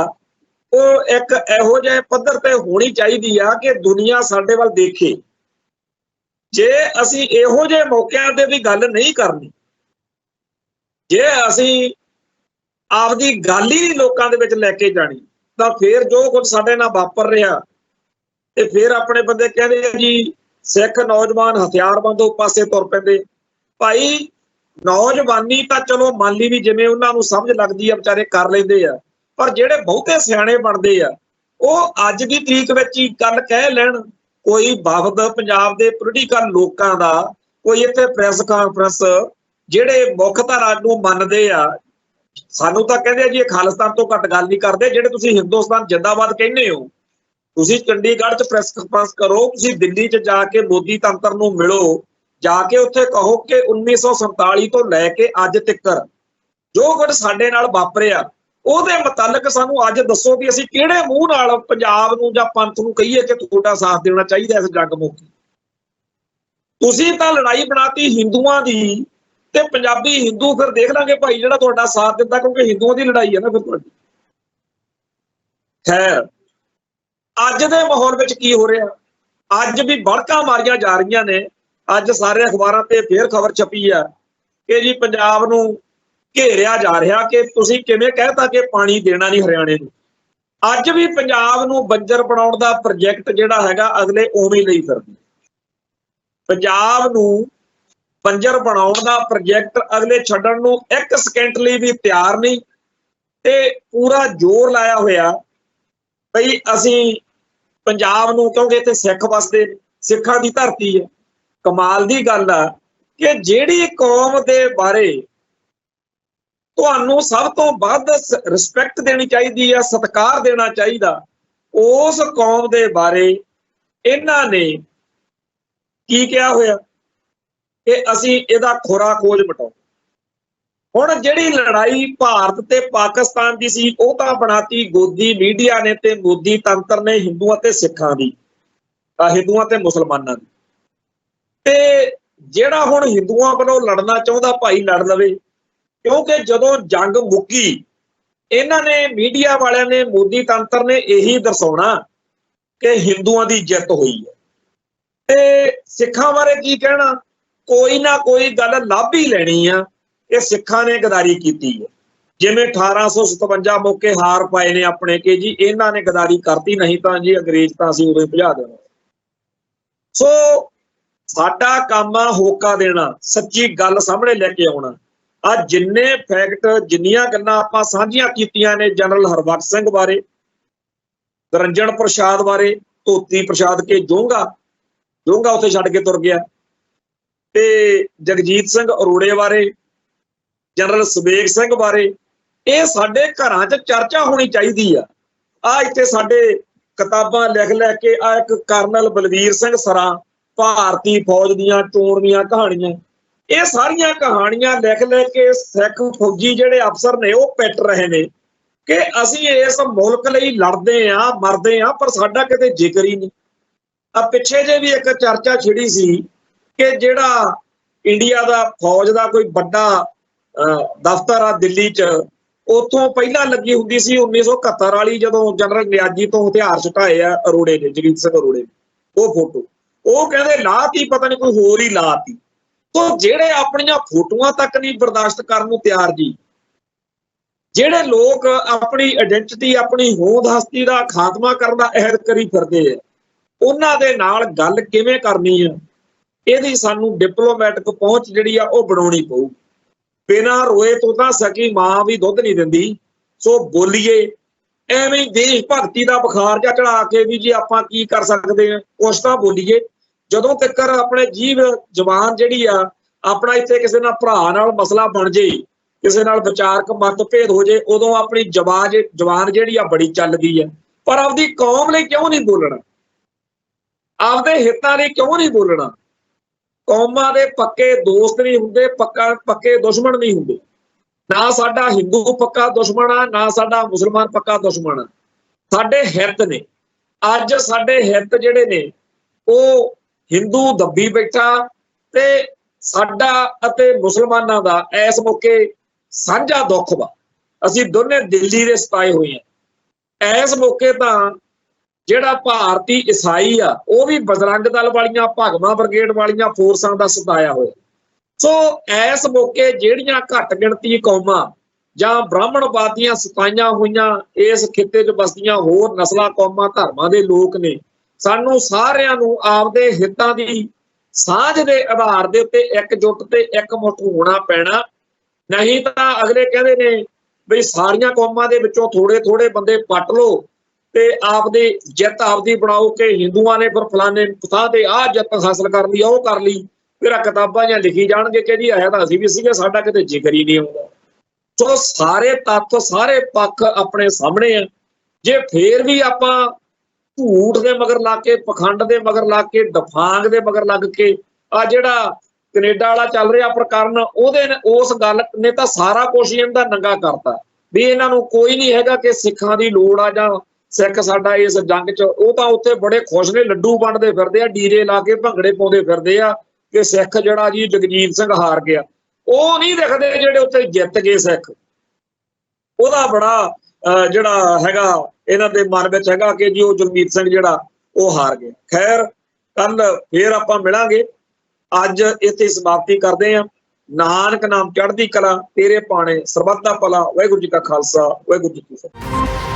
ਉਹ ਇੱਕ ਇਹੋ ਜਿਹੇ ਪੱਧਰ ਤੇ ਹੋਣੀ ਚਾਹੀਦੀ ਆ ਕਿ ਦੁਨੀਆ ਸਾਡੇ ਵੱਲ ਦੇਖੇ। ਜੇ ਅਸੀਂ ਇਹੋ ਜਿਹੇ ਮੌਕਿਆਂ ਤੇ ਵੀ ਗੱਲ ਨਹੀਂ ਕਰਨੀ, ਜੇ ਅਸੀਂ ਆਪਦੀ ਗੱਲ ਹੀ ਲੋਕਾਂ ਦੇ ਵਿੱਚ ਲੈ ਕੇ ਜਾਣੀ, ਤਾਂ ਫਿਰ ਜੋ ਕੁਝ ਸਾਡੇ ਨਾਲ ਵਾਪਰ ਰਿਹਾ ਤੇ ਫਿਰ ਆਪਣੇ ਬੰਦੇ ਕਹਿੰਦੇ ਜੀ ਸਿੱਖ ਨੌਜਵਾਨ ਹਥਿਆਰਬੰਦ ਉਹ ਪਾਸੇ ਤੁਰ ਪੈਂਦੇ। ਭਾਈ ਨੌਜਵਾਨੀ ਤਾਂ ਚਲੋ ਮੰਨ ਲਈ ਵੀ ਜਿਵੇਂ ਉਹਨਾਂ ਨੂੰ ਸਮਝ ਲੱਗਦੀ ਆ ਵਿਚਾਰੇ ਕਰ ਲੈਂਦੇ ਆ, ਪਰ ਜਿਹੜੇ ਬਹੁਤੇ ਸਿਆਣੇ ਬਣਦੇ ਆ ਉਹ ਅੱਜ ਦੀ ਤਰੀਕ ਵਿੱਚ ਹੀ ਗੱਲ ਕਹਿ ਲੈਣ। ਕੋਈ ਵਫਦ ਪੰਜਾਬ ਦੇ ਪੋਲੀਟੀਕਲ ਲੋਕਾਂ ਦਾ, ਕੋਈ ਇੱਥੇ ਪ੍ਰੈਸ ਕਾਨਫਰੰਸ ਜਿਹੜੇ ਮੁੱਖ ਧਾਰਾ ਨੂੰ ਮੰਨਦੇ ਆ, ਸਾਨੂੰ ਤਾਂ ਕਹਿੰਦੇ ਆ ਜੀ ਇਹ ਖਾਲਿਸਤਾਨ ਤੋਂ ਘੱਟ ਗੱਲ ਨਹੀਂ ਕਰਦੇ। ਜਿਹੜੇ ਤੁਸੀਂ ਹਿੰਦੁਸਤਾਨ ਜਿੰਦਾਬਾਦ ਕਹਿੰਦੇ ਹੋ, ਤੁਸੀਂ ਚੰਡੀਗੜ੍ਹ 'ਚ ਪ੍ਰੈਸ ਕਾਨਫਰੰਸ ਕਰੋ, ਤੁਸੀਂ ਦਿੱਲੀ 'ਚ ਜਾ ਕੇ ਮੋਦੀ ਤੰਤਰ ਨੂੰ ਮਿਲੋ, ਜਾ ਕੇ ਉੱਥੇ ਕਹੋ ਕਿ 1947 ਤੋਂ ਲੈ ਕੇ ਅੱਜ ਤੱਕ ਜੋ ਕੁਝ ਸਾਡੇ ਨਾਲ ਵਾਪਰਿਆ ਉਹਦੇ ਮੁਤਲਕ ਸਾਨੂੰ ਅੱਜ ਦੱਸੋ ਵੀ ਅਸੀਂ ਕਿਹੜੇ ਮੂੰਹ ਨਾਲ ਪੰਜਾਬ ਨੂੰ ਜਾਂ ਪੰਥ ਨੂੰ ਕਹੀਏ ਕਿ ਤੁਹਾਡਾ ਸਾਥ ਦੇਣਾ ਚਾਹੀਦਾ ਇਸ ਜੰਗ ਮੌਕੇ। ਤੁਸੀਂ ਤਾਂ ਲੜਾਈ ਬਣਾਤੀ ਹਿੰਦੂਆਂ ਦੀ, ਤੇ ਪੰਜਾਬੀ ਹਿੰਦੂ ਫਿਰ ਦੇਖ ਲਾਂਗੇ ਭਾਈ ਜਿਹੜਾ ਤੁਹਾਡਾ ਸਾਥ ਦਿੰਦਾ, ਕਿਉਂਕਿ ਹਿੰਦੂਆਂ ਦੀ ਲੜਾਈ ਹੈ ਨਾ ਫਿਰ ਤੁਹਾਡੀ। ਖੈਰ, ਅੱਜ ਦੇ ਮਾਹੌਲ ਵਿੱਚ ਕੀ ਹੋ ਰਿਹਾ, ਅੱਜ ਵੀ ਭੜਕਾਂ ਮਾਰੀਆਂ ਜਾ ਰਹੀਆਂ ਨੇ। ਅੱਜ ਸਾਰੇ ਅਖਬਾਰਾਂ ਤੇ ਫੇਰ ਖਬਰ ਛਪੀ ਆ ਕਿ ਜੀ ਪੰਜਾਬ ਨੂੰ ਘੇਰਿਆ ਜਾ ਰਿਹਾ ਕਿ ਤੁਸੀਂ ਕਿਵੇਂ ਕਹਿਤਾ ਕਿ ਪਾਣੀ ਦੇਣਾ ਨਹੀਂ ਹਰਿਆਣੇ ਨੂੰ। ਅੱਜ ਵੀ ਪੰਜਾਬ ਨੂੰ ਬੰਜਰ ਬਣਾਉਣ ਦਾ ਪ੍ਰੋਜੈਕਟ ਜਿਹੜਾ ਹੈਗਾ ਅਗਲੇ ਉਵੇਂ ਲਈ ਫਿਰਦੇ। ਪੰਜਾਬ ਨੂੰ ਬੰਜਰ ਬਣਾਉਣ ਦਾ ਪ੍ਰੋਜੈਕਟ ਅਗਲੇ ਛੱਡਣ ਨੂੰ 1 ਸਕਿੰਟ ਲਈ ਵੀ ਤਿਆਰ ਨਹੀਂ, ਤੇ ਪੂਰਾ ਜ਼ੋਰ ਲਾਇਆ ਹੋਇਆ ਬਈ ਅਸੀਂ ਪੰਜਾਬ ਨੂੰ, ਕਿਉਂਕਿ ਇੱਥੇ ਸਿੱਖ ਵਸਦੇ, ਸਿੱਖਾਂ ਦੀ ਧਰਤੀ ਹੈ। ਕਮਾਲ ਦੀ ਗੱਲ ਆ ਕਿ ਜਿਹੜੀ ਕੌਮ ਦੇ ਬਾਰੇ ਤੁਹਾਨੂੰ ਸਭ ਤੋਂ ਵੱਧ ਰਿਸਪੈਕਟ ਦੇਣੀ ਚਾਹੀਦੀ ਆ, ਸਤਿਕਾਰ ਦੇਣਾ ਚਾਹੀਦਾ, ਉਸ ਕੌਮ ਦੇ ਬਾਰੇ ਇਹਨਾਂ ਨੇ ਕੀ ਕਿਹਾ ਹੋਇਆ ਕਿ ਅਸੀਂ ਇਹਦਾ ਖੁਰਾ ਖੋਜ ਮਿਟਾਓ। ਹੁਣ ਜਿਹੜੀ ਲੜਾਈ ਭਾਰਤ ਤੇ ਪਾਕਿਸਤਾਨ ਦੀ ਸੀ ਉਹ ਤਾਂ ਬਣਾਤੀ ਗੋਦੀ ਮੀਡੀਆ ਨੇ ਤੇ ਮੋਦੀ ਤੰਤਰ ਨੇ ਹਿੰਦੂਆਂ ਤੇ ਸਿੱਖਾਂ ਦੀ, ਹਿੰਦੂਆਂ ਤੇ ਮੁਸਲਮਾਨਾਂ ਦੀ। ਤੇ ਜਿਹੜਾ ਹੁਣ ਹਿੰਦੂਆਂ ਵੱਲੋਂ ਲੜਨਾ ਚਾਹੁੰਦਾ ਭਾਈ ਲੜ ਲਵੇ, ਕਿਉਂਕਿ ਜਦੋਂ ਜੰਗ ਮੁੱਕੀ ਇਹਨਾਂ ਨੇ ਮੀਡੀਆ ਵਾਲਿਆਂ ਨੇ ਮੋਦੀ ਤੰਤਰ ਨੇ ਇਹੀ ਦਰਸਾਉਣਾ ਕਿ ਹਿੰਦੂਆਂ ਦੀ ਜਿੱਤ ਹੋਈ ਹੈ। ਤੇ ਸਿੱਖਾਂ ਬਾਰੇ ਕੀ ਕਹਿਣਾ, ਕੋਈ ਨਾ ਕੋਈ ਗੱਲ ਲੱਭ ਹੀ ਲੈਣੀ ਆ ਕਿ ਸਿੱਖਾਂ ਨੇ ਗਦਾਰੀ ਕੀਤੀ ਹੈ। ਜਿਵੇਂ 1857 ਮੌਕੇ ਹਾਰ ਪਾਏ ਨੇ ਆਪਣੇ ਕਿ ਜੀ ਇਹਨਾਂ ਨੇ ਗਦਾਰੀ ਕਰਤੀ, ਨਹੀਂ ਤਾਂ ਜੀ ਅੰਗਰੇਜ਼ ਤਾਂ ਅਸੀਂ ਉਦੋਂ ਹੀ ਭਜਾ ਦੇਣਾ। ਸੋ ਸਾਡਾ ਕੰਮ ਆ ਹੋਕਾ ਦੇਣਾ, ਸੱਚੀ ਗੱਲ ਸਾਹਮਣੇ ਲੈ ਕੇ ਆਉਣਾ। ਆ ਜਿੰਨੇ ਫੈਕਟ, ਜਿੰਨੀਆਂ ਗੱਲਾਂ ਆਪਾਂ ਸਾਂਝੀਆਂ ਕੀਤੀਆਂ ਨੇ ਜਨਰਲ ਹਰਬਖਸ਼ ਸਿੰਘ ਬਾਰੇ, ਨਿਰੰਜਨ ਪ੍ਰਸ਼ਾਦ ਬਾਰੇ, ਧੋਤੀ ਪ੍ਰਸ਼ਾਦ ਕੇ ਜੋਂਗਾ ਉੱਥੇ ਛੱਡ ਕੇ ਤੁਰ ਗਿਆ, ਤੇ ਜਗਜੀਤ ਸਿੰਘ ਅਰੋੜੇ ਬਾਰੇ, ਜਨਰਲ ਸਵੇਗ ਸਿੰਘ ਬਾਰੇ, ਇਹ ਸਾਡੇ ਘਰਾਂ 'ਚ ਚਰਚਾ ਹੋਣੀ ਚਾਹੀਦੀ ਆ। ਇੱਥੇ ਸਾਡੇ ਕਿਤਾਬਾਂ ਲਿਖ ਲੈ ਕੇ ਇੱਕ ਕਰਨਲ ਬਲਵੀਰ ਸਿੰਘ ਸਰਾਂ ਭਾਰਤੀ ਫੌਜ ਦੀਆਂ ਚੋਣ ਦੀਆਂ ਕਹਾਣੀਆਂ, ਇਹ ਸਾਰੀਆਂ ਕਹਾਣੀਆਂ ਲਿਖ ਲੈ ਕੇ ਸਿੱਖ ਫੌਜੀ ਜਿਹੜੇ ਅਫਸਰ ਨੇ ਉਹ ਪਿੱਟ ਰਹੇ ਨੇ ਕਿ ਅਸੀਂ ਇਸ ਮੁਲਕ ਲਈ ਲੜਦੇ ਆ, ਮਰਦੇ ਆ, ਪਰ ਸਾਡਾ ਕਿਤੇ ਜ਼ਿਕਰ ਹੀ ਨਹੀਂ। ਪਿੱਛੇ ਜੇ ਵੀ ਇੱਕ ਚਰਚਾ ਛਿੜੀ ਸੀ ਕਿ ਜਿਹੜਾ ਇੰਡੀਆ ਦਾ ਫੌਜ ਦਾ ਕੋਈ ਵੱਡਾ ਦਫ਼ਤਰ ਆ ਦਿੱਲੀ 'ਚ, ਉੱਥੋਂ ਪਹਿਲਾਂ ਲੱਗੀ ਹੁੰਦੀ ਸੀ 1971 ਵਾਲੀ, ਜਦੋਂ ਜਨਰਲ ਨਿਆਜੀ ਤੋਂ ਹਥਿਆਰ ਛੁਟਾਏ ਆ ਅਰੋੜੇ ਨੇ, ਜਗਜੀਤ ਸਿੰਘ ਅਰੋੜੇ ਨੇ, ਉਹ ਫੋਟੋ ਉਹ ਕਹਿੰਦੇ ਲਾਤੀ, ਪਤਾ ਨਹੀਂ ਕੋਈ ਹੋਰ ਹੀ ਲਾਤੀ। ਤੋ ਜਿਹੜੇ ਆਪਣੀਆਂ ਫੋਟੋਆਂ ਤੱਕ ਨਹੀਂ ਬਰਦਾਸ਼ਤ ਕਰਨ ਨੂੰ ਤਿਆਰ ਜੀ, ਜਿਹੜੇ ਲੋਕ ਆਪਣੀ ਆਇਡੈਂਟੀਟੀ, ਆਪਣੀ ਹੋਂਦ ਹਸਤੀ ਦਾ ਖਾਤਮਾ ਕਰਨ ਦਾ ਅਹਿਦ ਕਰੀ ਫਿਰਦੇ ਆ, ਉਹਨਾਂ ਦੇ ਨਾਲ ਗੱਲ ਕਿਵੇਂ ਕਰਨੀ ਆ, ਇਹਦੀ ਸਾਨੂੰ ਡਿਪਲੋਮੈਟਿਕ ਪਹੁੰਚ ਜਿਹੜੀ ਆ ਉਹ ਬਣਾਉਣੀ ਪਊ। ਬਿਨਾਂ ਰੋਏ ਤੋਂ ਤਾਂ ਸਕੀ ਮਾਂ ਵੀ ਦੁੱਧ ਨਹੀਂ ਦਿੰਦੀ। ਸੋ ਬੋਲੀਏ, ਐਵੇਂ ਦੇਸ਼ ਭਗਤੀ ਦਾ ਬੁਖਾਰ ਜਿਹਾ ਚੜਾ ਕੇ ਵੀ ਜੀ ਆਪਾਂ ਕੀ ਕਰ ਸਕਦੇ ਆ, ਕੁਛ ਤਾਂ ਬੋਲੀਏ। ਜਦੋਂ ਤੱਕ ਆਪਣੇ ਜੀਵ ਜ਼ਬਾਨ ਜਿਹੜੀ ਆ, ਆਪਣਾ ਇੱਥੇ ਕਿਸੇ ਨਾਲ ਭਰਾ ਨਾਲ ਮਸਲਾ ਬਣ ਜੇ, ਕਿਸੇ ਨਾਲ ਵਿਚਾਰਕ ਮਤਭੇਦ ਹੋ ਜੇ, ਉਦੋਂ ਆਪਣੀ ਜ਼ਬਾਨ ਜਿਹੜੀ ਆ ਬੜੀ ਚੱਲਦੀ ਆ। ਪਰ ਆਪਦੀ ਕੌਮ ਲਈ ਕਿਉਂ ਨਹੀਂ ਬੋਲਣਾ, ਆਪਦੇ ਹਿੱਤਾਂ ਲਈ ਕਿਉਂ ਨਹੀਂ ਬੋਲਣਾ? ਕੌਮਾਂ ਦੇ ਪੱਕੇ ਦੋਸਤ ਨਹੀਂ ਹੁੰਦੇ, ਪੱਕੇ ਦੁਸ਼ਮਣ ਨਹੀਂ ਹੁੰਦੇ। ਨਾ ਸਾਡਾ ਹਿੰਦੂ ਪੱਕਾ ਦੁਸ਼ਮਣ ਆ, ਨਾ ਸਾਡਾ ਮੁਸਲਮਾਨ ਪੱਕਾ ਦੁਸ਼ਮਣ ਆ। ਸਾਡੇ ਹਿੱਤ ਨੇ। ਅੱਜ ਸਾਡੇ ਹਿੱਤ ਜਿਹੜੇ ਨੇ ਉਹ ਹਿੰਦੂ ਦੱਬੀ ਬੈਠਾ, ਤੇ ਸਾਡਾ ਅਤੇ ਮੁਸਲਮਾਨਾਂ ਦਾ ਇਸ ਮੌਕੇ ਸਾਂਝਾ ਦੁੱਖ ਵਾ। ਅਸੀਂ ਦੋਨੇ ਦਿੱਲੀ ਦੇ ਸਤਾਏ ਹੋਏ ਆ। ਇਸ ਮੌਕੇ ਤਾਂ ਜਿਹੜਾ ਭਾਰਤੀ ਈਸਾਈ ਆ ਉਹ ਵੀ ਬਜਰੰਗ ਦਲ ਵਾਲੀਆਂ, ਭਗਵਾ ਬ੍ਰਿਗੇਡ ਵਾਲੀਆਂ ਫੋਰਸਾਂ ਦਾ ਸਤਾਇਆ ਹੋਇਆ। ਸੋ ਇਸ ਮੌਕੇ ਜਿਹੜੀਆਂ ਘੱਟ ਗਿਣਤੀ ਕੌਮਾਂ ਜਾਂ ਬ੍ਰਾਹਮਣਵਾਦੀਆਂ ਸਤਾਈਆਂ ਹੋਈਆਂ ਇਸ ਖਿੱਤੇ 'ਚ ਬਸਦੀਆਂ ਹੋਰ ਨਸਲਾਂ, ਕੌਮਾਂ, ਧਰਮਾਂ ਦੇ ਲੋਕ ਨੇ, ਸਾਨੂੰ ਸਾਰਿਆਂ ਨੂੰ ਆਪਦੇ ਹਿੱਤਾਂ ਦੀ ਸਾਂਝ ਦੇ ਆਧਾਰ ਦੇ ਉੱਤੇ ਇਕਜੁੱਟ ਤੇ ਇਕਮੁੱਠ ਹੋਣਾ ਪੈਣਾ। ਨਹੀਂ ਤਾਂ ਅਗਲੇ ਕਹਿੰਦੇ ਨੇ ਬਈ ਸਾਰੀਆਂ ਕੌਮਾਂ ਦੇ ਵਿੱਚੋਂ ਥੋੜੇ ਥੋੜੇ ਬੰਦੇ ਪੱਟ ਲਓ ਤੇ ਆਪਦੀ ਜਿੱਤ ਆਪਦੀ ਬਣਾਓ ਕਿ ਹਿੰਦੂਆਂ ਨੇ ਫਿਰ ਫਲਾਣੇ ਥਾਂ ਤੇ ਆਹ ਜਿੱਤ ਹਾਸਲ ਕਰ ਲਈ, ਉਹ ਕਰ ਲਈ, ਫਿਰ ਕਿਤਾਬਾਂ ਜਾਂ ਲਿਖੀ ਜਾਣਗੇ ਕਿ ਜੀ ਆਇਆ ਤਾਂ ਅਸੀਂ ਵੀ ਸੀਗੇ, ਸਾਡਾ ਕਿਤੇ ਜ਼ਿਕਰ ਹੀ ਨਹੀਂ ਆਉਂਦਾ। ਸੋ ਸਾਰੇ ਤੱਥ, ਸਾਰੇ ਪੱਖ ਆਪਣੇ ਸਾਹਮਣੇ ਆ। ਜੇ ਫੇਰ ਵੀ ਆਪਾਂ ਝੂਠ ਦੇ ਮਗਰ ਲੱਗ ਕੇ, ਪਖੰਡ ਦੇ ਮਗਰ ਲੱਗ ਕੇ, ਦਫਾਂਗ ਦੇ ਮਗਰ ਲੱਗ ਕੇ, ਆ ਜਿਹੜਾ ਕੈਨੇਡਾ ਵਾਲਾ ਚੱਲ ਰਿਹਾ ਪ੍ਰਕਰਨ, ਉਸ ਗੱਲ ਨੇ ਤਾਂ ਸਾਰਾ ਕੁਛ ਹੀ ਇਹਦਾ ਨੰਗਾ ਕਰਤਾ ਵੀ ਇਹਨਾਂ ਨੂੰ ਕੋਈ ਨਹੀਂ ਹੈਗਾ ਕਿ ਸਿੱਖਾਂ ਦੀ ਲੋੜ ਆ ਜਾਂ ਸਿੱਖ ਸਾਡਾ ਇਸ ਜੰਗ 'ਚ। ਉਹ ਤਾਂ ਉੱਥੇ ਬੜੇ ਖੁਸ਼ ਨੇ, ਲੱਡੂ ਵੰਡਦੇ ਫਿਰਦੇ ਆ, ਡੀਜੇ ਲਾ ਕੇ ਭੰਗੜੇ ਪਾਉਂਦੇ ਫਿਰਦੇ ਆ ਕਿ ਸਿੱਖ ਜਿਹੜਾ ਜੀ ਜਗਜੀਤ ਸਿੰਘ ਹਾਰ ਗਿਆ। ਉਹ ਨਹੀਂ ਦੇਖਦੇ ਜਿਹੜੇ ਉੱਥੇ ਜਿੱਤ ਗਏ ਸਿੱਖ। ਉਹਦਾ ਬੜਾ ਜਿਹੜਾ ਹੈਗਾ ਇਹਨਾਂ ਦੇ ਮਨ ਵਿੱਚ ਹੈਗਾ ਕਿ ਜੀ ਉਹ ਜਗਜੀਤ ਸਿੰਘ ਜਿਹੜਾ ਉਹ ਹਾਰ ਗਿਆ। ਖੈਰ, ਕੱਲ ਫੇਰ ਆਪਾਂ ਮਿਲਾਂਗੇ। ਅੱਜ ਇੱਥੇ ਸਮਾਪਤੀ ਕਰਦੇ ਹਾਂ। ਨਾਨਕ ਨਾਮ ਚੜ੍ਹਦੀ ਕਲਾ, ਤੇਰੇ ਪਾਣੇ ਸਰਬੱਤ ਦਾ ਭਲਾ। ਵਾਹਿਗੁਰੂ ਜੀ ਕਾ ਖਾਲਸਾ, ਵਾਹਿਗੁਰੂ ਜੀ ਕੀ ਫਤਿਹ।